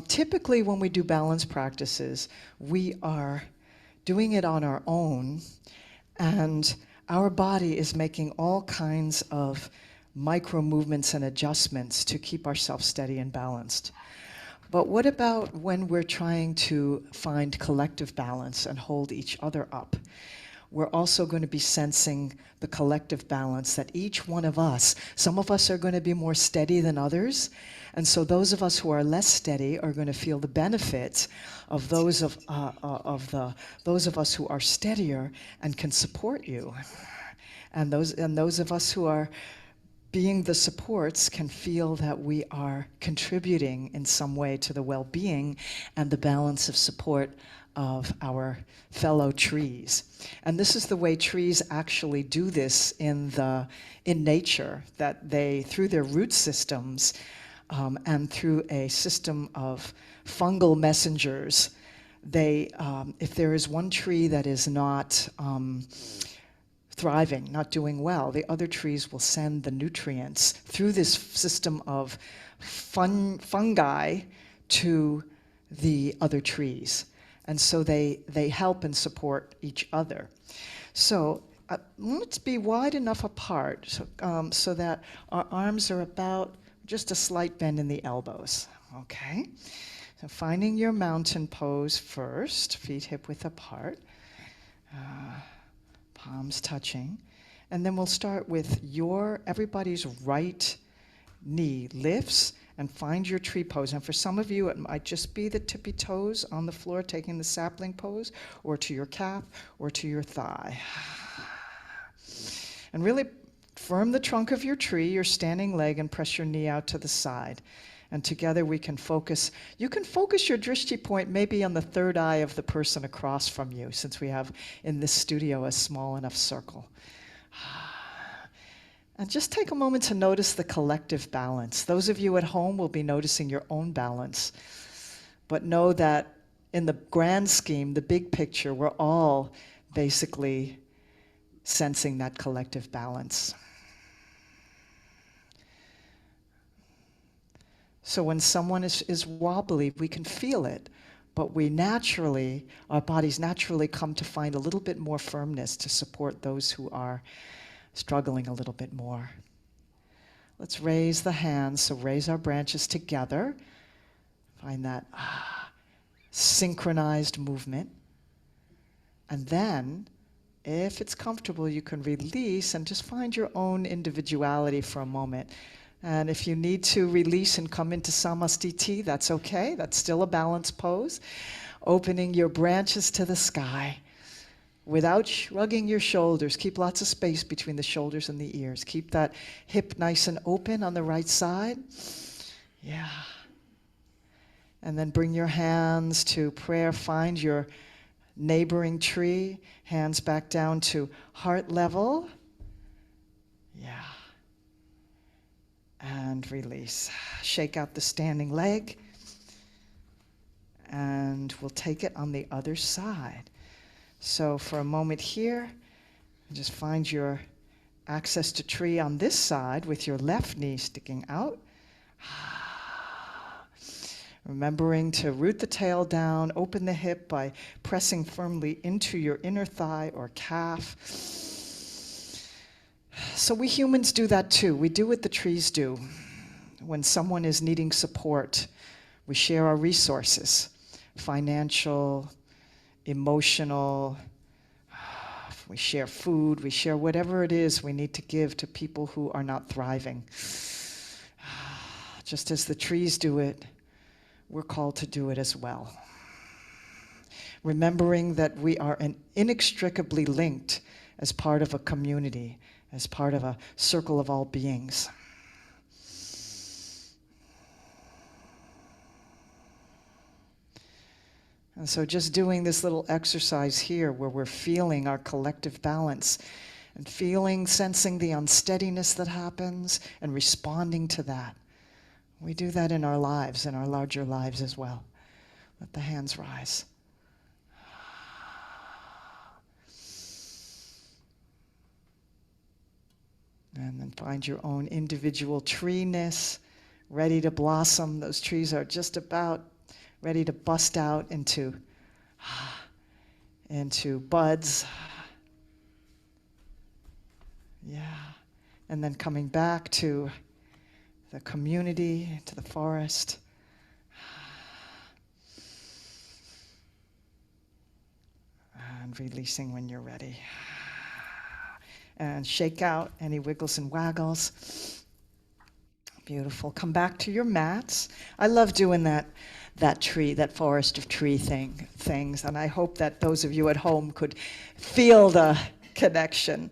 Typically when we do balance practices, we are doing it on our own, and our body is making all kinds of micro movements and adjustments to keep ourselves steady and balanced. But what about when we're trying to find collective balance and hold each other up? We're also going to be sensing the collective balance that each one of us, some of us are going to be more steady than others, and so those of us who are less steady are going to feel the benefits of those of us who are steadier and can support you. And those of us who are being the supports can feel that we are contributing in some way to the well-being and the balance of support of our fellow trees. And this is the way trees actually do this in nature, that they, through their root systems and through a system of fungal messengers, they, if there is one tree that is not thriving, not doing well, the other trees will send the nutrients through this system of fungi to the other trees. And so they help and support each other. So let's be wide enough apart so that our arms are about just a slight bend in the elbows, okay? So finding your mountain pose first, feet hip-width apart. Palms touching, and then we'll start with everybody's right knee lifts and find your tree pose. And for some of you, it might just be the tippy toes on the floor, taking the sapling pose, or to your calf, or to your thigh. And really firm the trunk of your tree, your standing leg, and press your knee out to the side. And together we can focus. You can focus your drishti point maybe on the third eye of the person across from you, since we have in this studio a small enough circle. And just take a moment to notice the collective balance. Those of you at home will be noticing your own balance. But know that in the grand scheme, the big picture, we're all basically sensing that collective balance. So when someone is wobbly, we can feel it, but our bodies naturally come to find a little bit more firmness to support those who are struggling a little bit more. Let's raise the hands, so raise our branches together. Find that synchronized movement. And then, if it's comfortable, you can release and just find your own individuality for a moment. And if you need to release and come into Samastiti, that's okay. That's still a balance pose. Opening your branches to the sky. without shrugging your shoulders. Keep lots of space between the shoulders and the ears. Keep that hip nice and open on the right side. Yeah. And then bring your hands to prayer. Find your neighboring tree. Hands back down to heart level. Yeah. And release. Shake out the standing leg. And we'll take it on the other side. So for a moment here, just find your access to tree on this side with your left knee sticking out. Remembering to root the tail down, open the hip by pressing firmly into your inner thigh or calf. So we humans do that too. We do what the trees do. When someone is needing support, we share our resources, financial, emotional, we share food, we share whatever it is we need to give to people who are not thriving. Just as the trees do it, we're called to do it as well. Remembering that we are inextricably linked as part of a community, as part of a circle of all beings. And so just doing this little exercise here where we're feeling our collective balance and sensing the unsteadiness that happens and responding to that. We do that in our lives, in our larger lives as well. Let the hands rise. And then find your own individual tree-ness, ready to blossom. Those trees are just about ready to bust out into buds. Yeah. And then coming back to the community, to the forest. And releasing when you're ready. And shake out any wiggles and waggles. Beautiful. Come back to your mats. I love doing that tree, that forest of tree things, and I hope that those of you at home could feel the connection.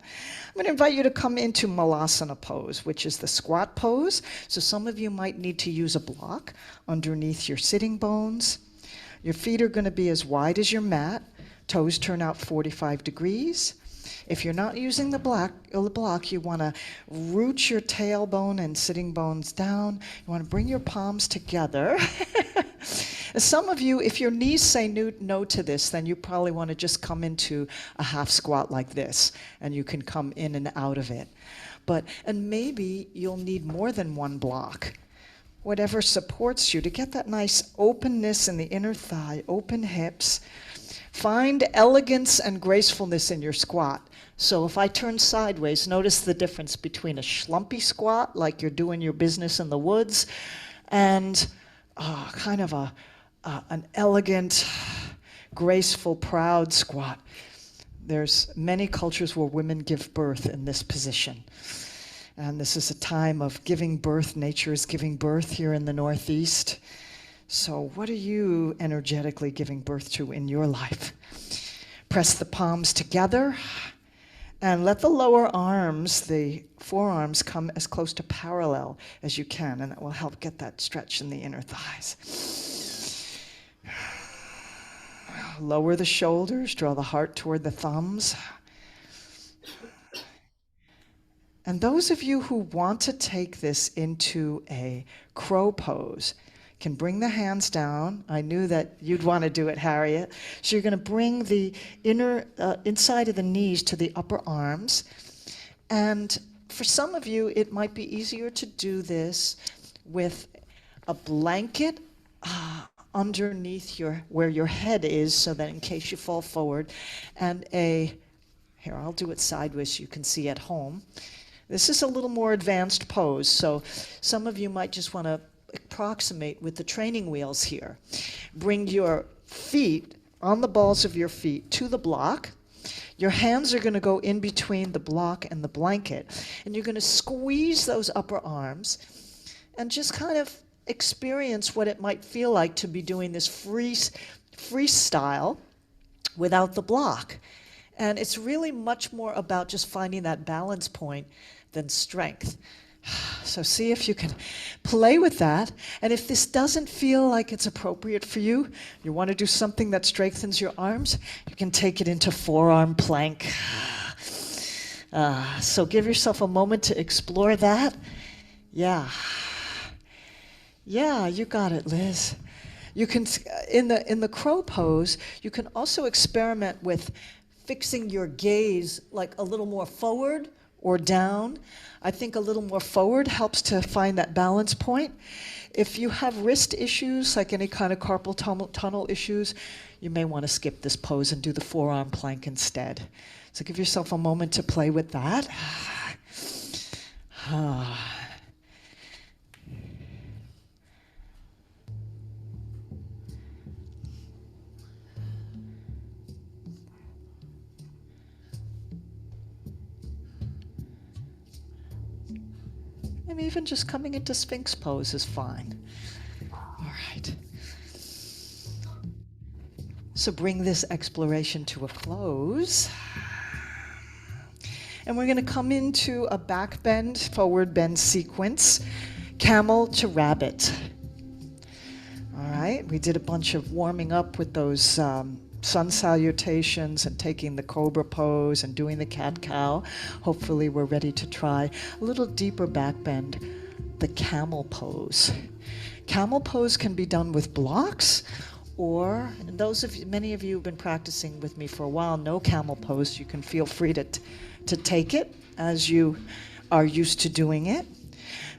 I'm going to invite you to come into Malasana pose, which is the squat pose. So some of you might need to use a block underneath your sitting bones. Your feet are going to be as wide as your mat. Toes turn out 45 degrees. If you're not using the block, you want to root your tailbone and sitting bones down. You want to bring your palms together. Some of you, if your knees say no to this, then you probably want to just come into a half squat like this, and you can come in and out of it. And maybe you'll need more than one block. Whatever supports you to get that nice openness in the inner thigh, open hips. Find elegance and gracefulness in your squat. So if I turn sideways, notice the difference between a schlumpy squat, like you're doing your business in the woods, and kind of an elegant, graceful, proud squat. There's many cultures where women give birth in this position. And this is a time of giving birth. Nature is giving birth here in the Northeast. So what are you energetically giving birth to in your life? Press the palms together and let the lower arms, the forearms, come as close to parallel as you can, and that will help get that stretch in the inner thighs. Lower the shoulders, draw the heart toward the thumbs. And those of you who want to take this into a crow pose can bring the hands down. I knew that you'd want to do it, Harriet. So you're going to bring the inner inside of the knees to the upper arms. And for some of you, it might be easier to do this with a blanket underneath where your head is, so that in case you fall forward, and here, I'll do it sideways so you can see at home. This is a little more advanced pose, so some of you might just want to approximate with the training wheels here. Bring your feet on the balls of your feet to the block. Your hands are going to go in between the block and the blanket, and you're going to squeeze those upper arms and just kind of experience what it might feel like to be doing this freestyle without the block. And it's really much more about just finding that balance point than strength. So see if you can play with that. And if this doesn't feel like it's appropriate for you, you want to do something that strengthens your arms, you can take it into forearm plank. So give yourself a moment to explore that. Yeah. Yeah, you got it, Liz. You can, in the crow pose, you can also experiment with fixing your gaze like a little more forward or down. I think a little more forward helps to find that balance point. If you have wrist issues, like any kind of carpal tunnel issues, you may want to skip this pose and do the forearm plank instead. So give yourself a moment to play with that. And even just coming into Sphinx pose is fine. All right. So bring this exploration to a close. And we're going to come into a back bend, forward bend sequence, camel to rabbit. All right, we did a bunch of warming up with those sun salutations and taking the cobra pose and doing the cat-cow. Hopefully we're ready to try a little deeper back bend, the camel pose. Camel pose can be done with blocks, or and many of you who've been practicing with me for a while know camel pose. You can feel free to take it as you are used to doing it.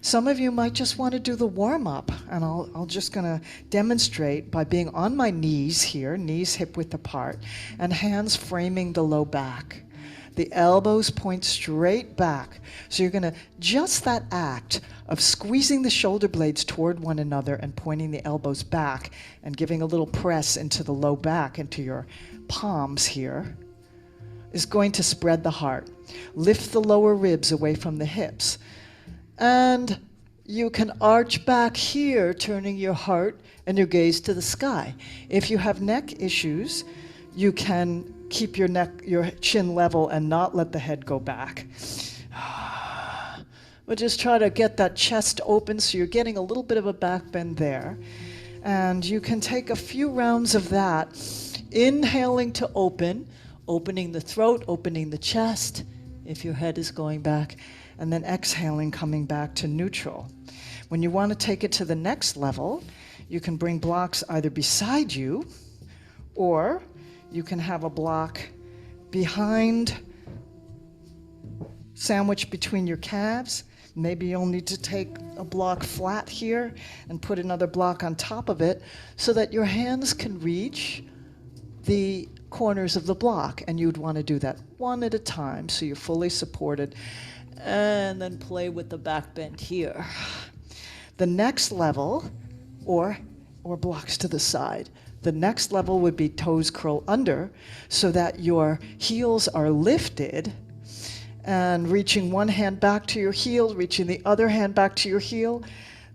Some of you might just want to do the warm-up, and I'll just gonna demonstrate by being on my knees here, knees hip-width apart, and hands framing the low back. The elbows point straight back. So you're gonna, just that act of squeezing the shoulder blades toward one another and pointing the elbows back and giving a little press into the low back, into your palms here, is going to spread the heart. Lift the lower ribs away from the hips. And you can arch back here, turning your heart and your gaze to the sky. If you have neck issues, you can keep your chin level and not let the head go back. But just try to get that chest open so you're getting a little bit of a back bend there. And you can take a few rounds of that, inhaling to open, opening the throat, opening the chest, if your head is going back, and then exhaling, coming back to neutral. When you want to take it to the next level, you can bring blocks either beside you, or you can have a block behind, sandwiched between your calves. Maybe you'll need to take a block flat here and put another block on top of it so that your hands can reach the corners of the block. And you'd want to do that one at a time so you're fully supported. And then play with the back bend here. The next level, or blocks to the side. The next level would be toes curl under so that your heels are lifted and reaching one hand back to your heel, reaching the other hand back to your heel.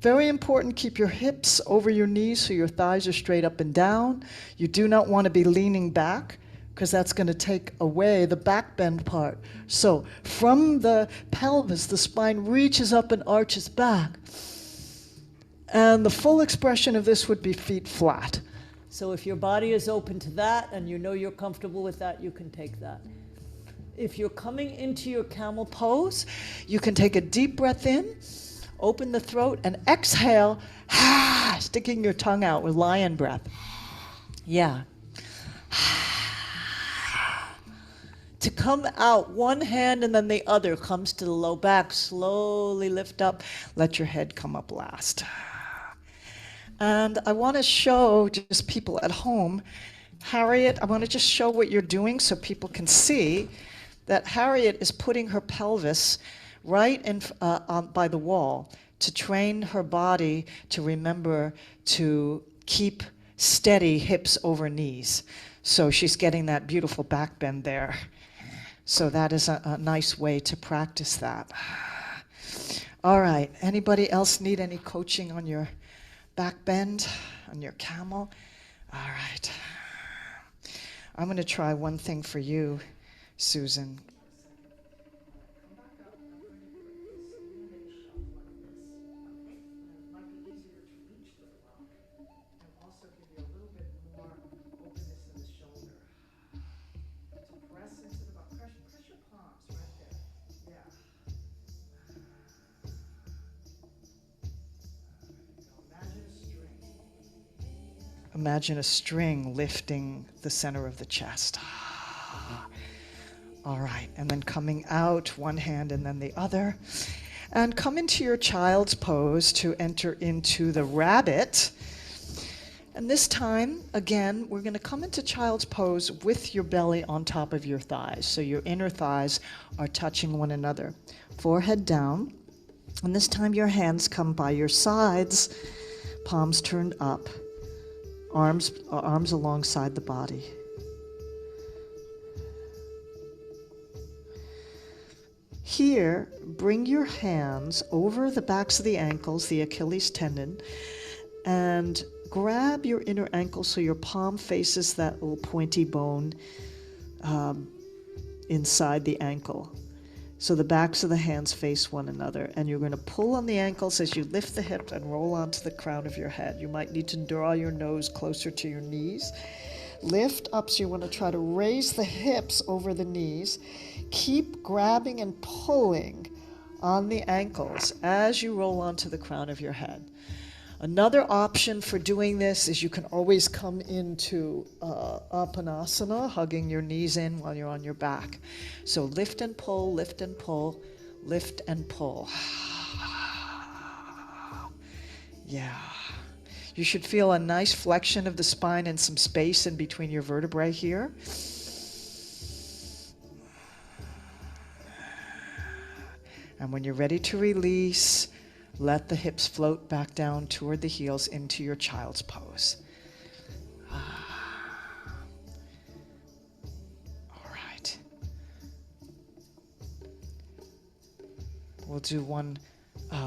Very important, keep your hips over your knees so your thighs are straight up and down. You do not want to be leaning back, because that's going to take away the back bend part. So from the pelvis, the spine reaches up and arches back. And the full expression of this would be feet flat. So if your body is open to that and you know you're comfortable with that, you can take that. If you're coming into your camel pose, you can take a deep breath in, open the throat, and exhale, sticking your tongue out with lion breath. Yeah. To come out, one hand and then the other comes to the low back. Slowly lift up. Let your head come up last. And I want to show just people at home, Harriet, I want to just show what you're doing so people can see that Harriet is putting her pelvis right in, by the wall to train her body to remember to keep steady hips over knees. So she's getting that beautiful back bend there. So that is a nice way to practice that. All right, anybody else need any coaching on your back bend, on your camel? All right. I'm going to try one thing for you. Susan. Imagine a string lifting the center of the chest. All right, and then coming out, one hand and then the other. And come into your child's pose to enter into the rabbit. And this time, again, we're going to come into child's pose with your belly on top of your thighs. So your inner thighs are touching one another. Forehead down. And this time your hands come by your sides, palms turned up, arms alongside the body. Here, bring your hands over the backs of the ankles, the Achilles tendon, and grab your inner ankle so your palm faces that little pointy bone inside the ankle. So the backs of the hands face one another, and you're going to pull on the ankles as you lift the hip and roll onto the crown of your head. You might need to draw your nose closer to your knees. Lift up, so you want to try to raise the hips over the knees. Keep grabbing and pulling on the ankles as you roll onto the crown of your head. Another option for doing this is you can always come into Apanasana, hugging your knees in while you're on your back. So lift and pull, lift and pull, lift and pull. Yeah. You should feel a nice flexion of the spine and some space in between your vertebrae here. And when you're ready to release, let the hips float back down toward the heels into your child's pose. All right. We'll do one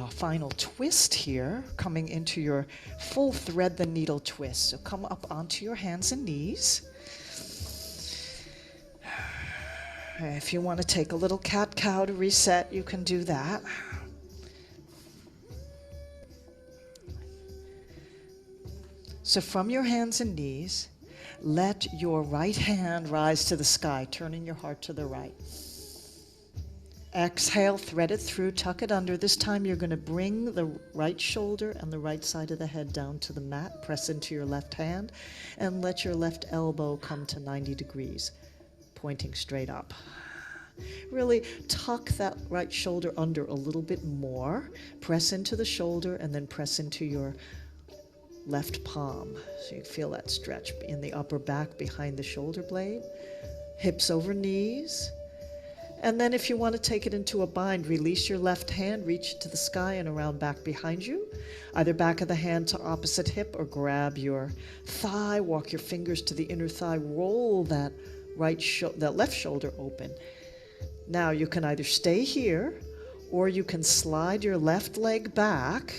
final twist here, coming into your full thread the needle twist. So come up onto your hands and knees. If you want to take a little cat-cow to reset, you can do that. So from your hands and knees, let your right hand rise to the sky, turning your heart to the right. Exhale, thread it through, tuck it under. This time you're going to bring the right shoulder and the right side of the head down to the mat. Press into your left hand and let your left elbow come to 90 degrees, pointing straight up. Really tuck that right shoulder under a little bit more. Press into the shoulder and then press into your left palm. So you feel that stretch in the upper back behind the shoulder blade. Hips over knees. And then if you want to take it into a bind, release your left hand, reach it to the sky and around back behind you. Either back of the hand to opposite hip or grab your thigh, walk your fingers to the inner thigh, roll that left shoulder open. Now you can either stay here or you can slide your left leg back,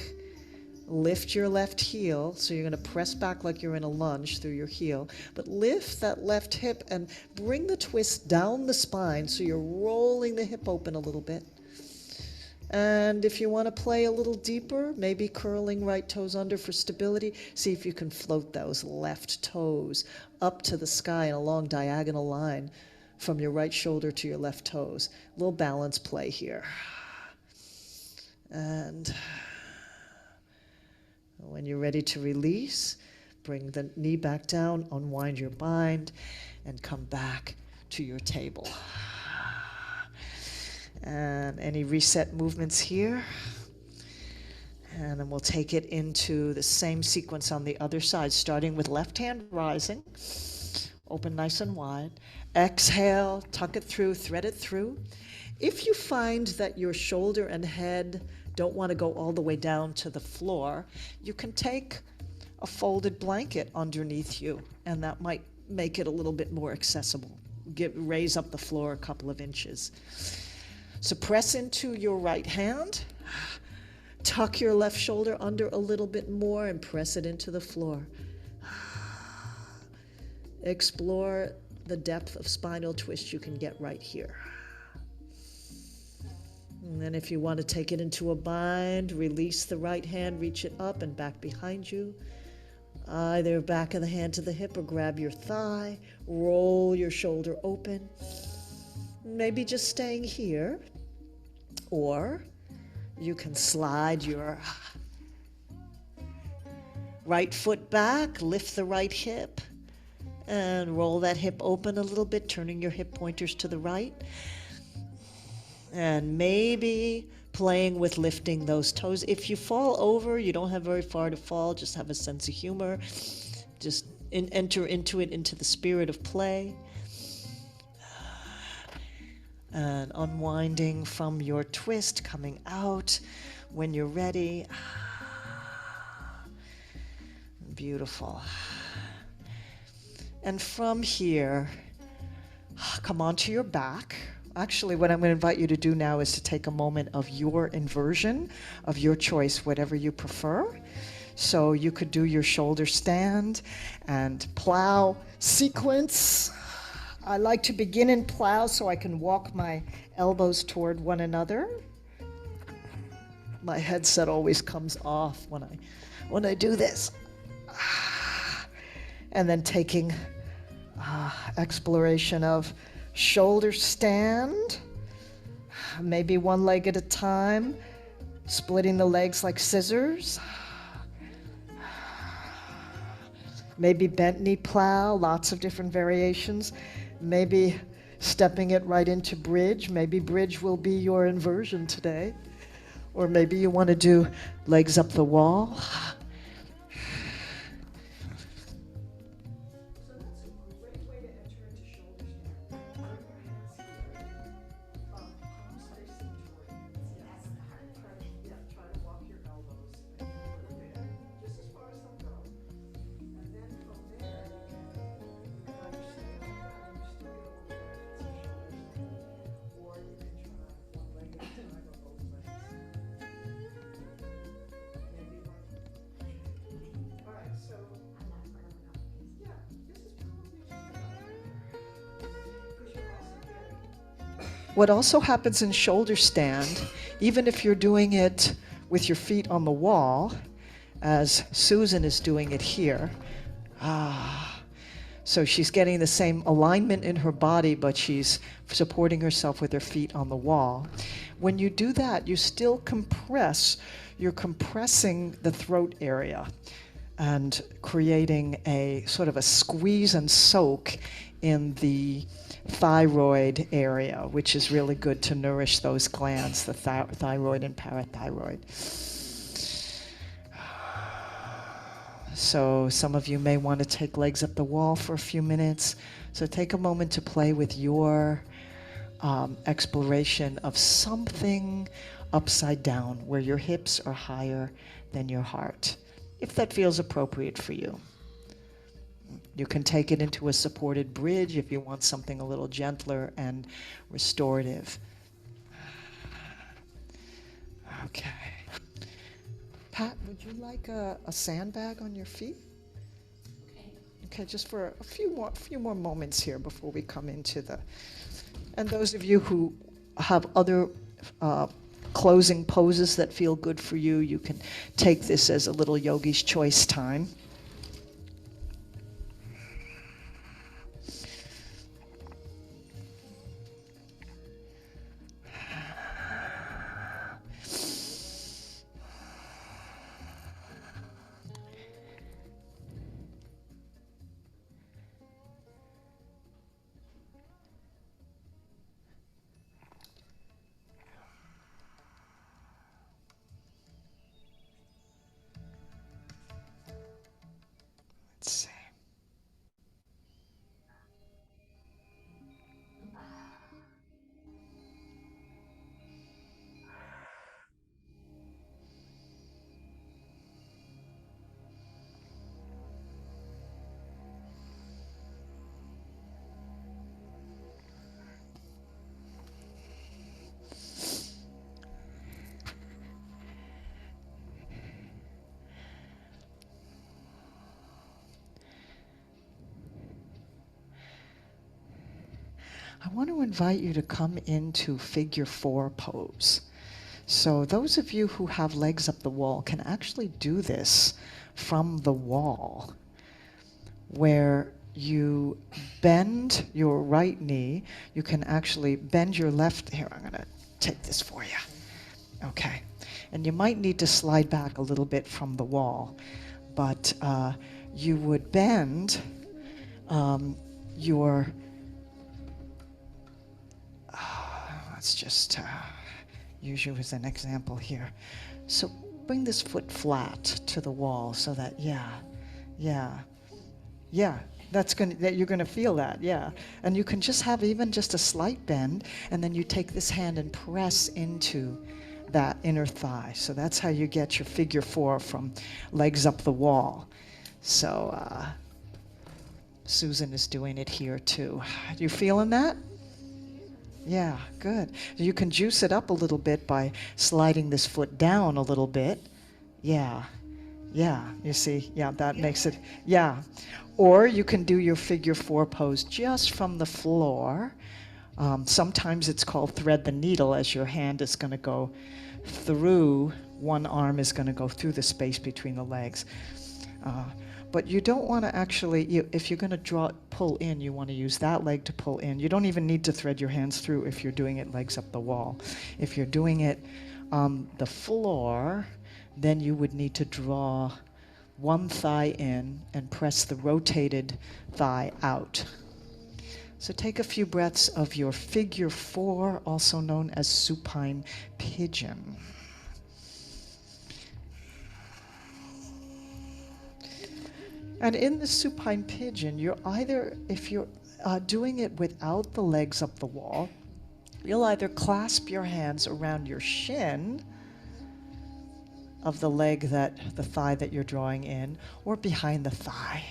lift your left heel, so you're going to press back like you're in a lunge through your heel, but lift that left hip and bring the twist down the spine so you're rolling the hip open a little bit. And if you want to play a little deeper, maybe curling right toes under for stability, see if you can float those left toes up to the sky in a long diagonal line from your right shoulder to your left toes. A little balance play here. And when you're ready to release, bring the knee back down, unwind your bind, and come back to your table. And any reset movements here. And then we'll take it into the same sequence on the other side, starting with left hand rising. Open nice and wide. Exhale, tuck it through, thread it through. If you find that your shoulder and head don't want to go all the way down to the floor, you can take a folded blanket underneath you, and that might make it a little bit more accessible. Raise up the floor a couple of inches. So press into your right hand, tuck your left shoulder under a little bit more and press it into the floor. Explore the depth of spinal twist you can get right here. And then if you want to take it into a bind, release the right hand, reach it up and back behind you. Either back of the hand to the hip or grab your thigh, roll your shoulder open. Maybe just staying here. Or you can slide your right foot back, lift the right hip, and roll that hip open a little bit, turning your hip pointers to the right. And maybe playing with lifting those toes. If you fall over, you don't have very far to fall, just have a sense of humor. Just enter into it, into the spirit of play. And unwinding from your twist, coming out when you're ready. Beautiful. And from here, come onto your back. Actually, what I'm going to invite you to do now is to take a moment of your inversion, of your choice, whatever you prefer. So you could do your shoulder stand and plow sequence. I like to begin in plow so I can walk my elbows toward one another. My headset always comes off when I do this. And then taking exploration of shoulder stand, maybe one leg at a time, splitting the legs like scissors. Maybe bent knee plow, lots of different variations. Maybe stepping it right into bridge. Maybe bridge will be your inversion today. Or maybe you want to do legs up the wall. What also happens in shoulder stand, even if you're doing it with your feet on the wall, as Susan is doing it here, so she's getting the same alignment in her body, but she's supporting herself with her feet on the wall. When you do that, you still compress. You're compressing the throat area and creating a sort of a squeeze and soak in the thyroid area, which is really good to nourish those glands, the thyroid and parathyroid. So some of you may want to take legs up the wall for a few minutes. So take a moment to play with your exploration of something upside down, where your hips are higher than your heart, if that feels appropriate for you. You can take it into a supported bridge if you want something a little gentler and restorative. Okay. Pat, would you like a sandbag on your feet? Okay, just for a few more moments here before we come into the... And those of you who have other closing poses that feel good for you, you can take this as a little yogi's choice time. I want to invite you to come into figure 4 pose. So those of you who have legs up the wall can actually do this from the wall, where you bend your right knee. You can actually bend your left. Here, I'm going to take this for you. Okay. And you might need to slide back a little bit from the wall, but you would bend your, let's just use you as an example here. So bring this foot flat to the wall so that, you're gonna feel that, yeah. And you can just have even just a slight bend, and then you take this hand and press into that inner thigh. So that's how you get your figure 4 from legs up the wall. So Susan is doing it here too. You feeling that? Yeah, good. You can juice it up a little bit by sliding this foot down a little bit. Yeah, you see, that makes it, Or you can do your figure 4 pose just from the floor. Sometimes it's called thread the needle, as your hand is going to go through, one arm is going to go through the space between the legs. But you don't want to actually, if you're going to pull in, you want to use that leg to pull in. You don't even need to thread your hands through if you're doing it legs up the wall. If you're doing it on the floor, then you would need to draw one thigh in and press the rotated thigh out. So take a few breaths of your figure 4, also known as supine pigeon. And in the supine pigeon, if you're doing it without the legs up the wall, you'll either clasp your hands around your shin of the thigh that you're drawing in, or behind the thigh.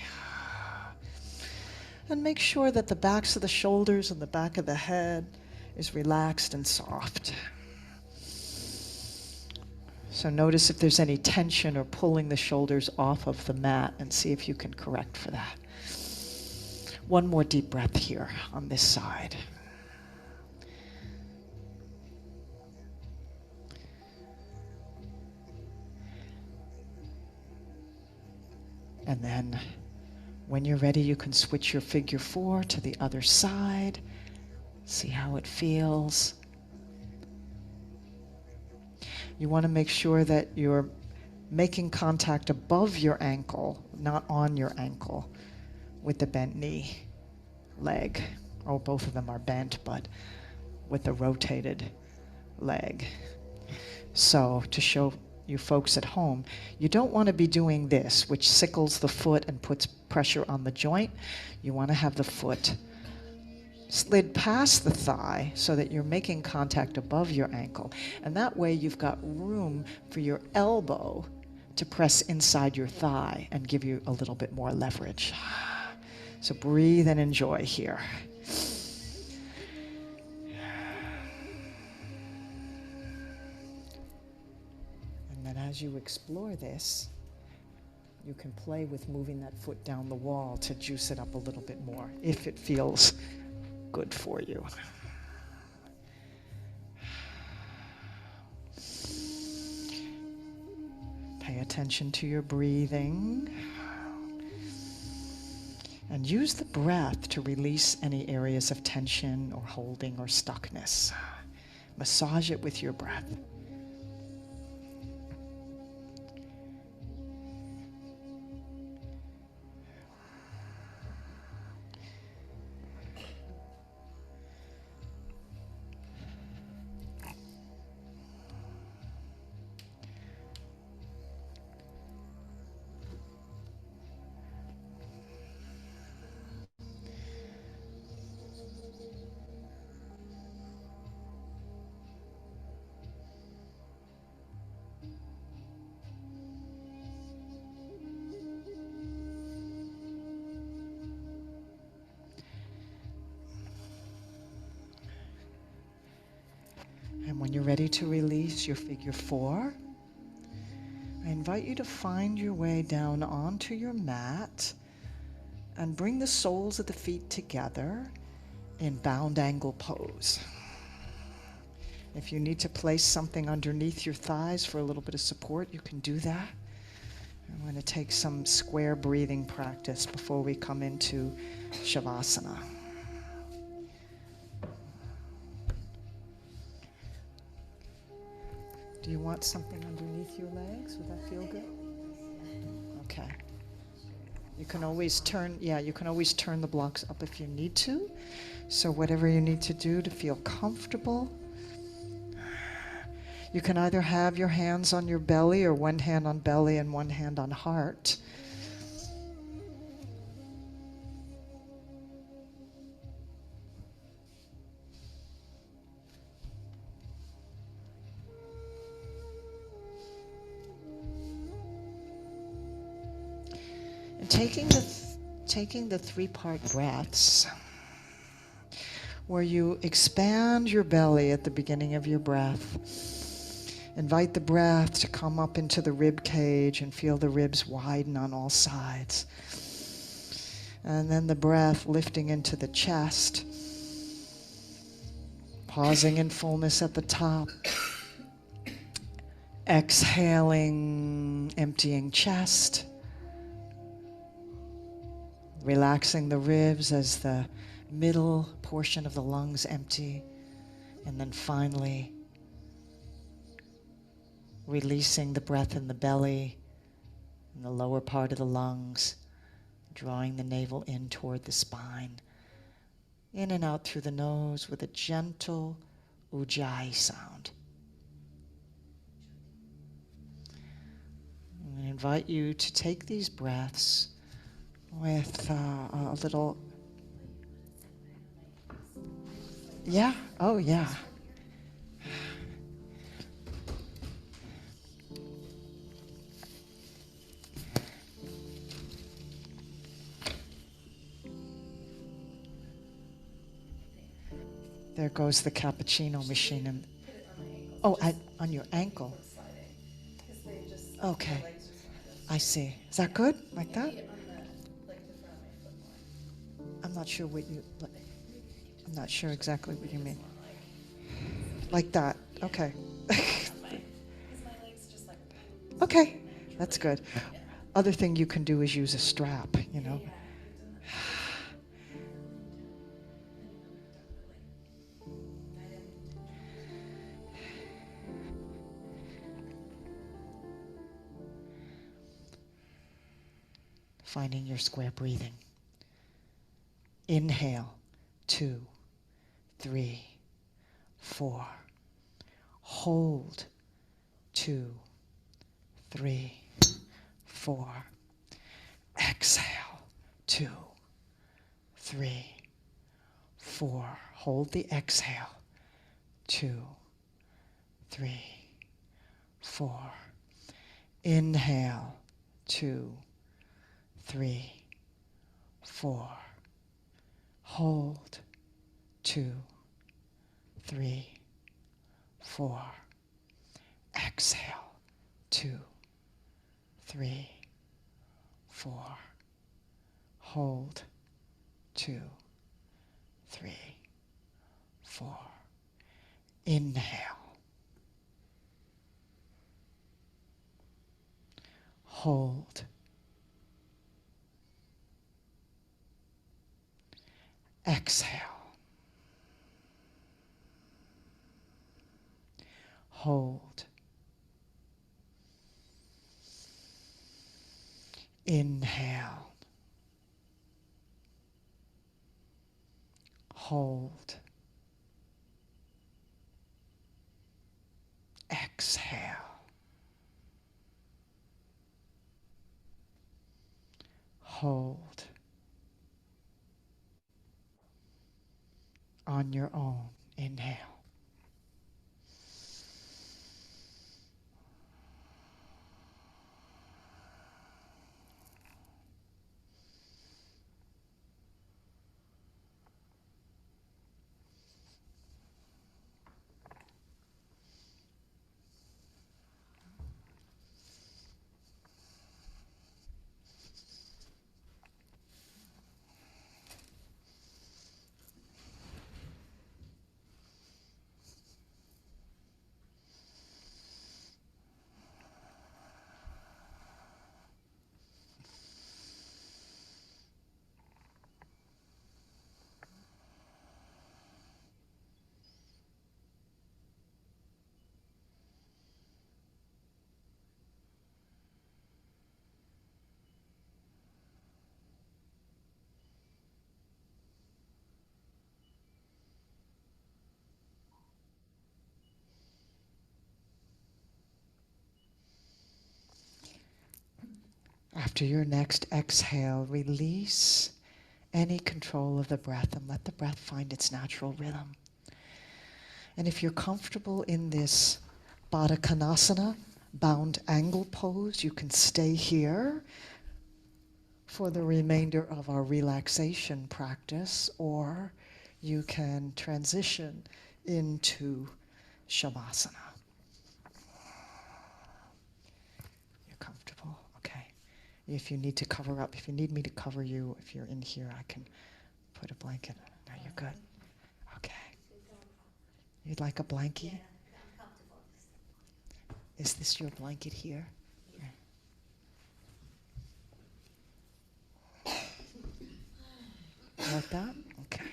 And make sure that the backs of the shoulders and the back of the head is relaxed and soft. So notice if there's any tension or pulling the shoulders off of the mat, and see if you can correct for that. One more deep breath here on this side. And then when you're ready, you can switch your figure 4 to the other side. See how it feels. You want to make sure that you're making contact above your ankle, not on your ankle, with the bent knee, leg. Or both of them are bent, but with the rotated leg. So to show you folks at home, you don't want to be doing this, which sickles the foot and puts pressure on the joint. You want to have the foot slid past the thigh so that you're making contact above your ankle. And that way you've got room for your elbow to press inside your thigh and give you a little bit more leverage. So breathe and enjoy here. And then as you explore this, you can play with moving that foot down the wall to juice it up a little bit more, if it feels good for you. Pay attention to your breathing. And use the breath to release any areas of tension or holding or stuckness. Massage it with your breath. And when you're ready to release your figure 4, I invite you to find your way down onto your mat and bring the soles of the feet together in bound angle pose. If you need to place something underneath your thighs for a little bit of support, you can do that. I'm going to take some square breathing practice before we come into Shavasana. Do you want something underneath your legs? Would that feel good? Okay. You can always turn the blocks up if you need to. So whatever you need to do to feel comfortable. You can either have your hands on your belly or one hand on belly and one hand on heart. And taking the three-part breaths, where you expand your belly at the beginning of your breath. Invite the breath to come up into the rib cage and feel the ribs widen on all sides. And then the breath lifting into the chest, pausing in fullness at the top. Exhaling, emptying chest. Relaxing the ribs as the middle portion of the lungs empty. And then finally, releasing the breath in the belly, in the lower part of the lungs, drawing the navel in toward the spine, in and out through the nose with a gentle ujjayi sound. I invite you to take these breaths with a little, yeah, oh yeah. There goes the cappuccino machine. And on your ankle. Okay, I see. Is that good? Like that? I'm not sure exactly what you mean. Like that. Okay. Okay, that's good. Other thing you can do is use a strap, you know. Finding your square breathing. Inhale, 2, 3, 4. Hold, 2, 3, 4. Exhale, 2, 3, 4. Hold the exhale, 2, 3, 4. Inhale, 2, 3, 4. Hold, 2, 3, 4. Exhale, 2, 3, 4. Hold, 2, 3, 4. Inhale. Hold. Exhale. Hold. Inhale. Hold. Exhale. Hold. On your own, inhale. after your next exhale, release any control of the breath and let the breath find its natural rhythm. And if you're comfortable in this Baddha Konasana, bound angle pose, you can stay here for the remainder of our relaxation practice, or you can transition into Shavasana. You're comfortable? Okay. If you need to cover up, if you need me to cover you, if you're in here, I can put a blanket. No, you're good. Okay. You'd like a blankie? Yeah, I'm comfortable. Is this your blanket here? Like that? Okay.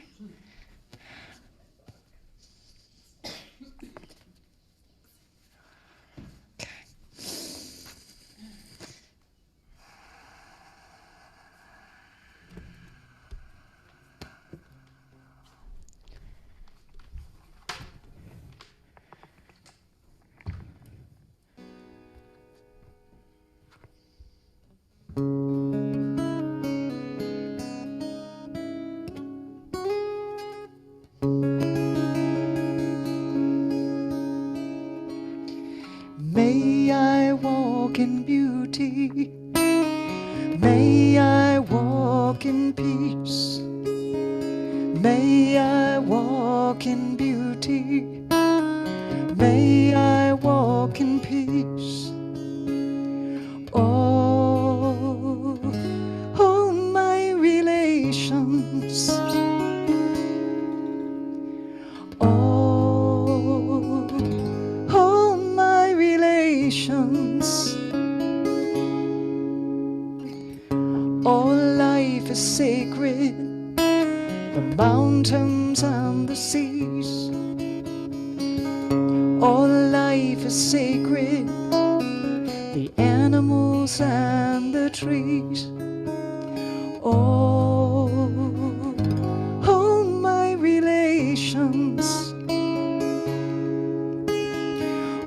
Okay. May I walk in beauty. May I walk in peace. May I walk in beauty. May I walk in peace. Oh, oh, my relations. Oh, oh, my relations. All life is sacred, the mountains and the seas. All life is sacred, the animals and the trees. Oh, oh, my relations.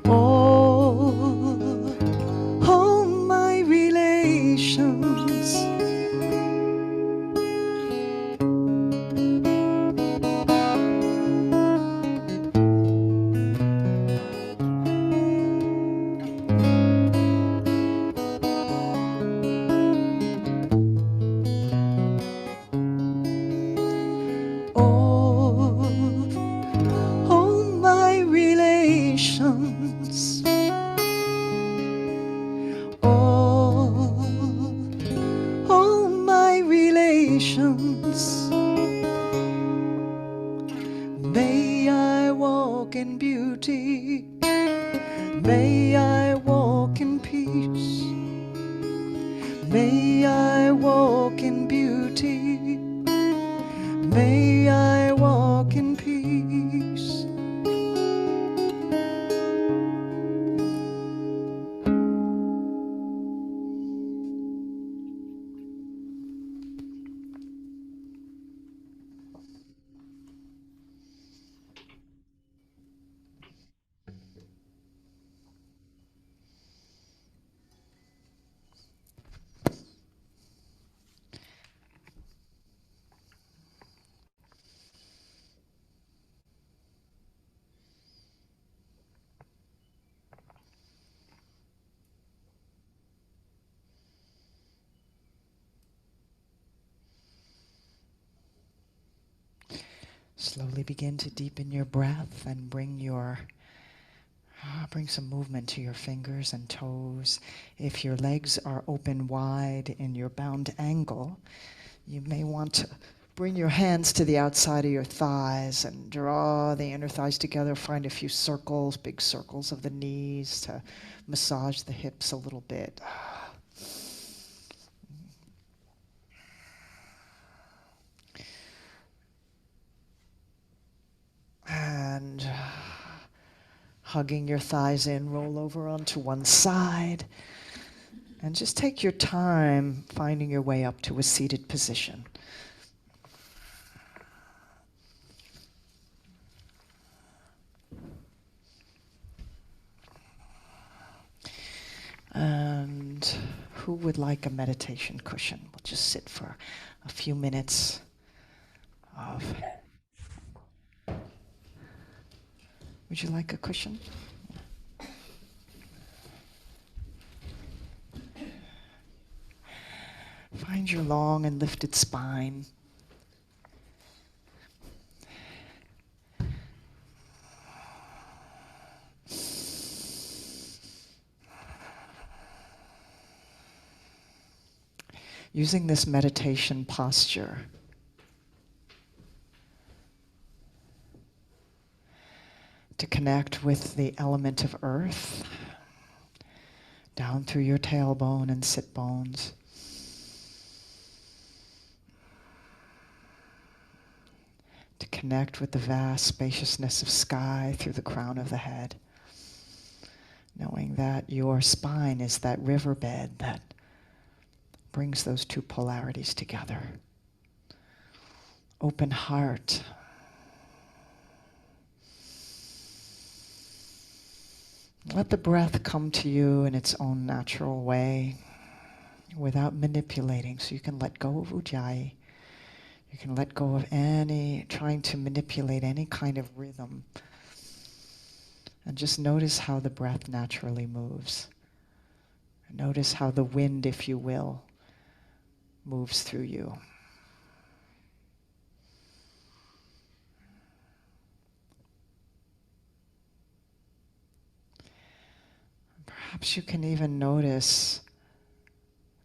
Oh, oh, my relations. Oh, oh, my relations. Oh, oh, my relations. May I walk in beauty. May I walk in peace. May I walk in beauty. May I walk in peace. Slowly begin to deepen your breath and bring some movement to your fingers and toes. If your legs are open wide in your bound angle, you may want to bring your hands to the outside of your thighs and draw the inner thighs together. Find a few circles, big circles of the knees to massage the hips a little bit. And hugging your thighs in, roll over onto one side. And just take your time finding your way up to a seated position. And who would like a meditation cushion? We'll just sit for a few minutes of... Would you like a cushion? Find your long and lifted spine. Using this meditation posture to connect with the element of earth down through your tailbone and sit bones. To connect with the vast spaciousness of sky through the crown of the head. Knowing that your spine is that riverbed that brings those two polarities together. Open heart. Let the breath come to you in its own natural way without manipulating, so you can let go of ujjayi. You can let go of trying to manipulate any kind of rhythm. And just notice how the breath naturally moves. Notice how the wind, if you will, moves through you. Perhaps you can even notice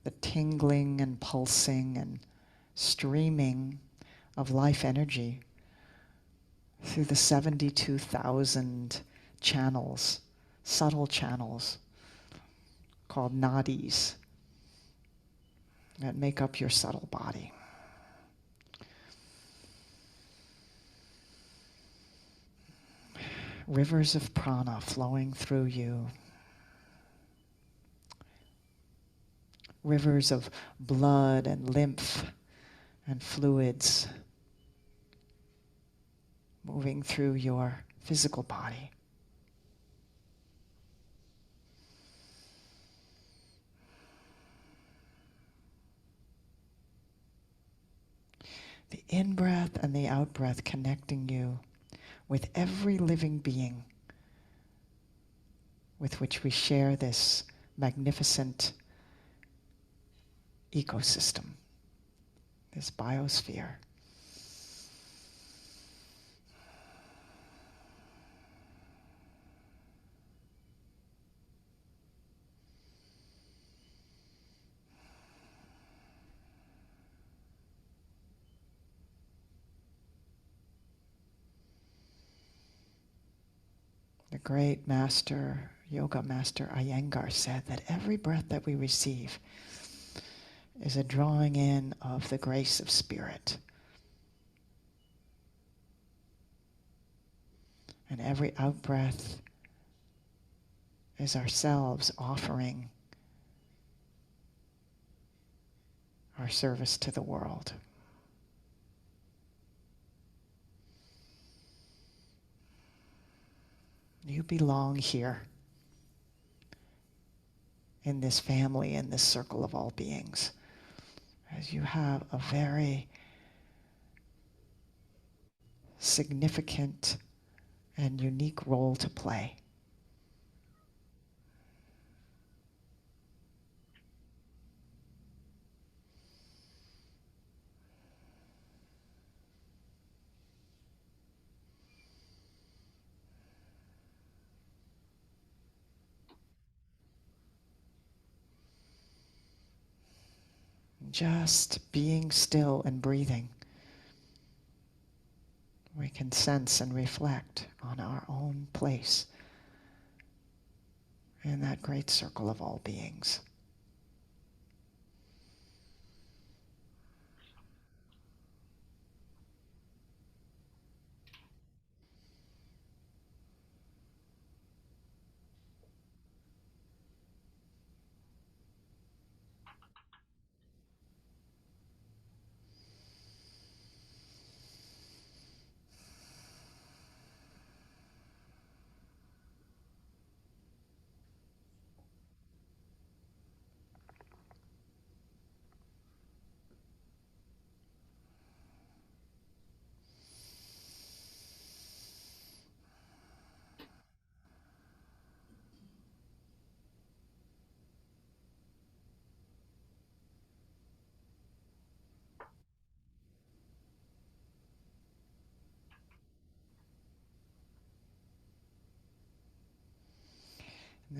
the tingling and pulsing and streaming of life energy through the 72,000 channels, subtle channels called nadis that make up your subtle body. Rivers of prana flowing through you. Rivers of blood and lymph and fluids moving through your physical body. The in-breath and the out-breath connecting you with every living being with which we share this magnificent ecosystem, this biosphere. The great master, yoga master Iyengar said that every breath that we receive is a drawing in of the grace of spirit. And every out-breath is ourselves offering our service to the world. You belong here in this family, in this circle of all beings, as you have a very significant and unique role to play. Just being still and breathing, we can sense and reflect on our own place in that great circle of all beings.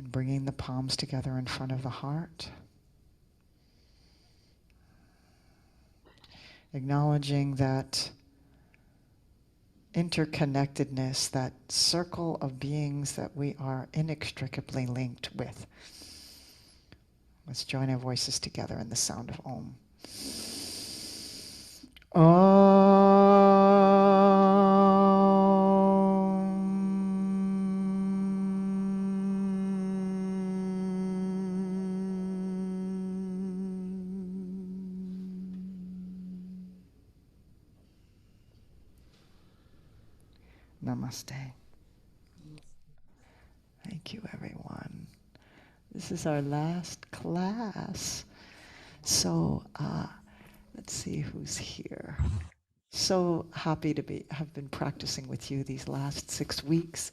And bringing the palms together in front of the heart. Acknowledging that interconnectedness, that circle of beings that we are inextricably linked with. Let's join our voices together in the sound of Om. Namaste. Thank you, everyone. This is our last class. So let's see who's here. So happy to have been practicing with you these last 6 weeks.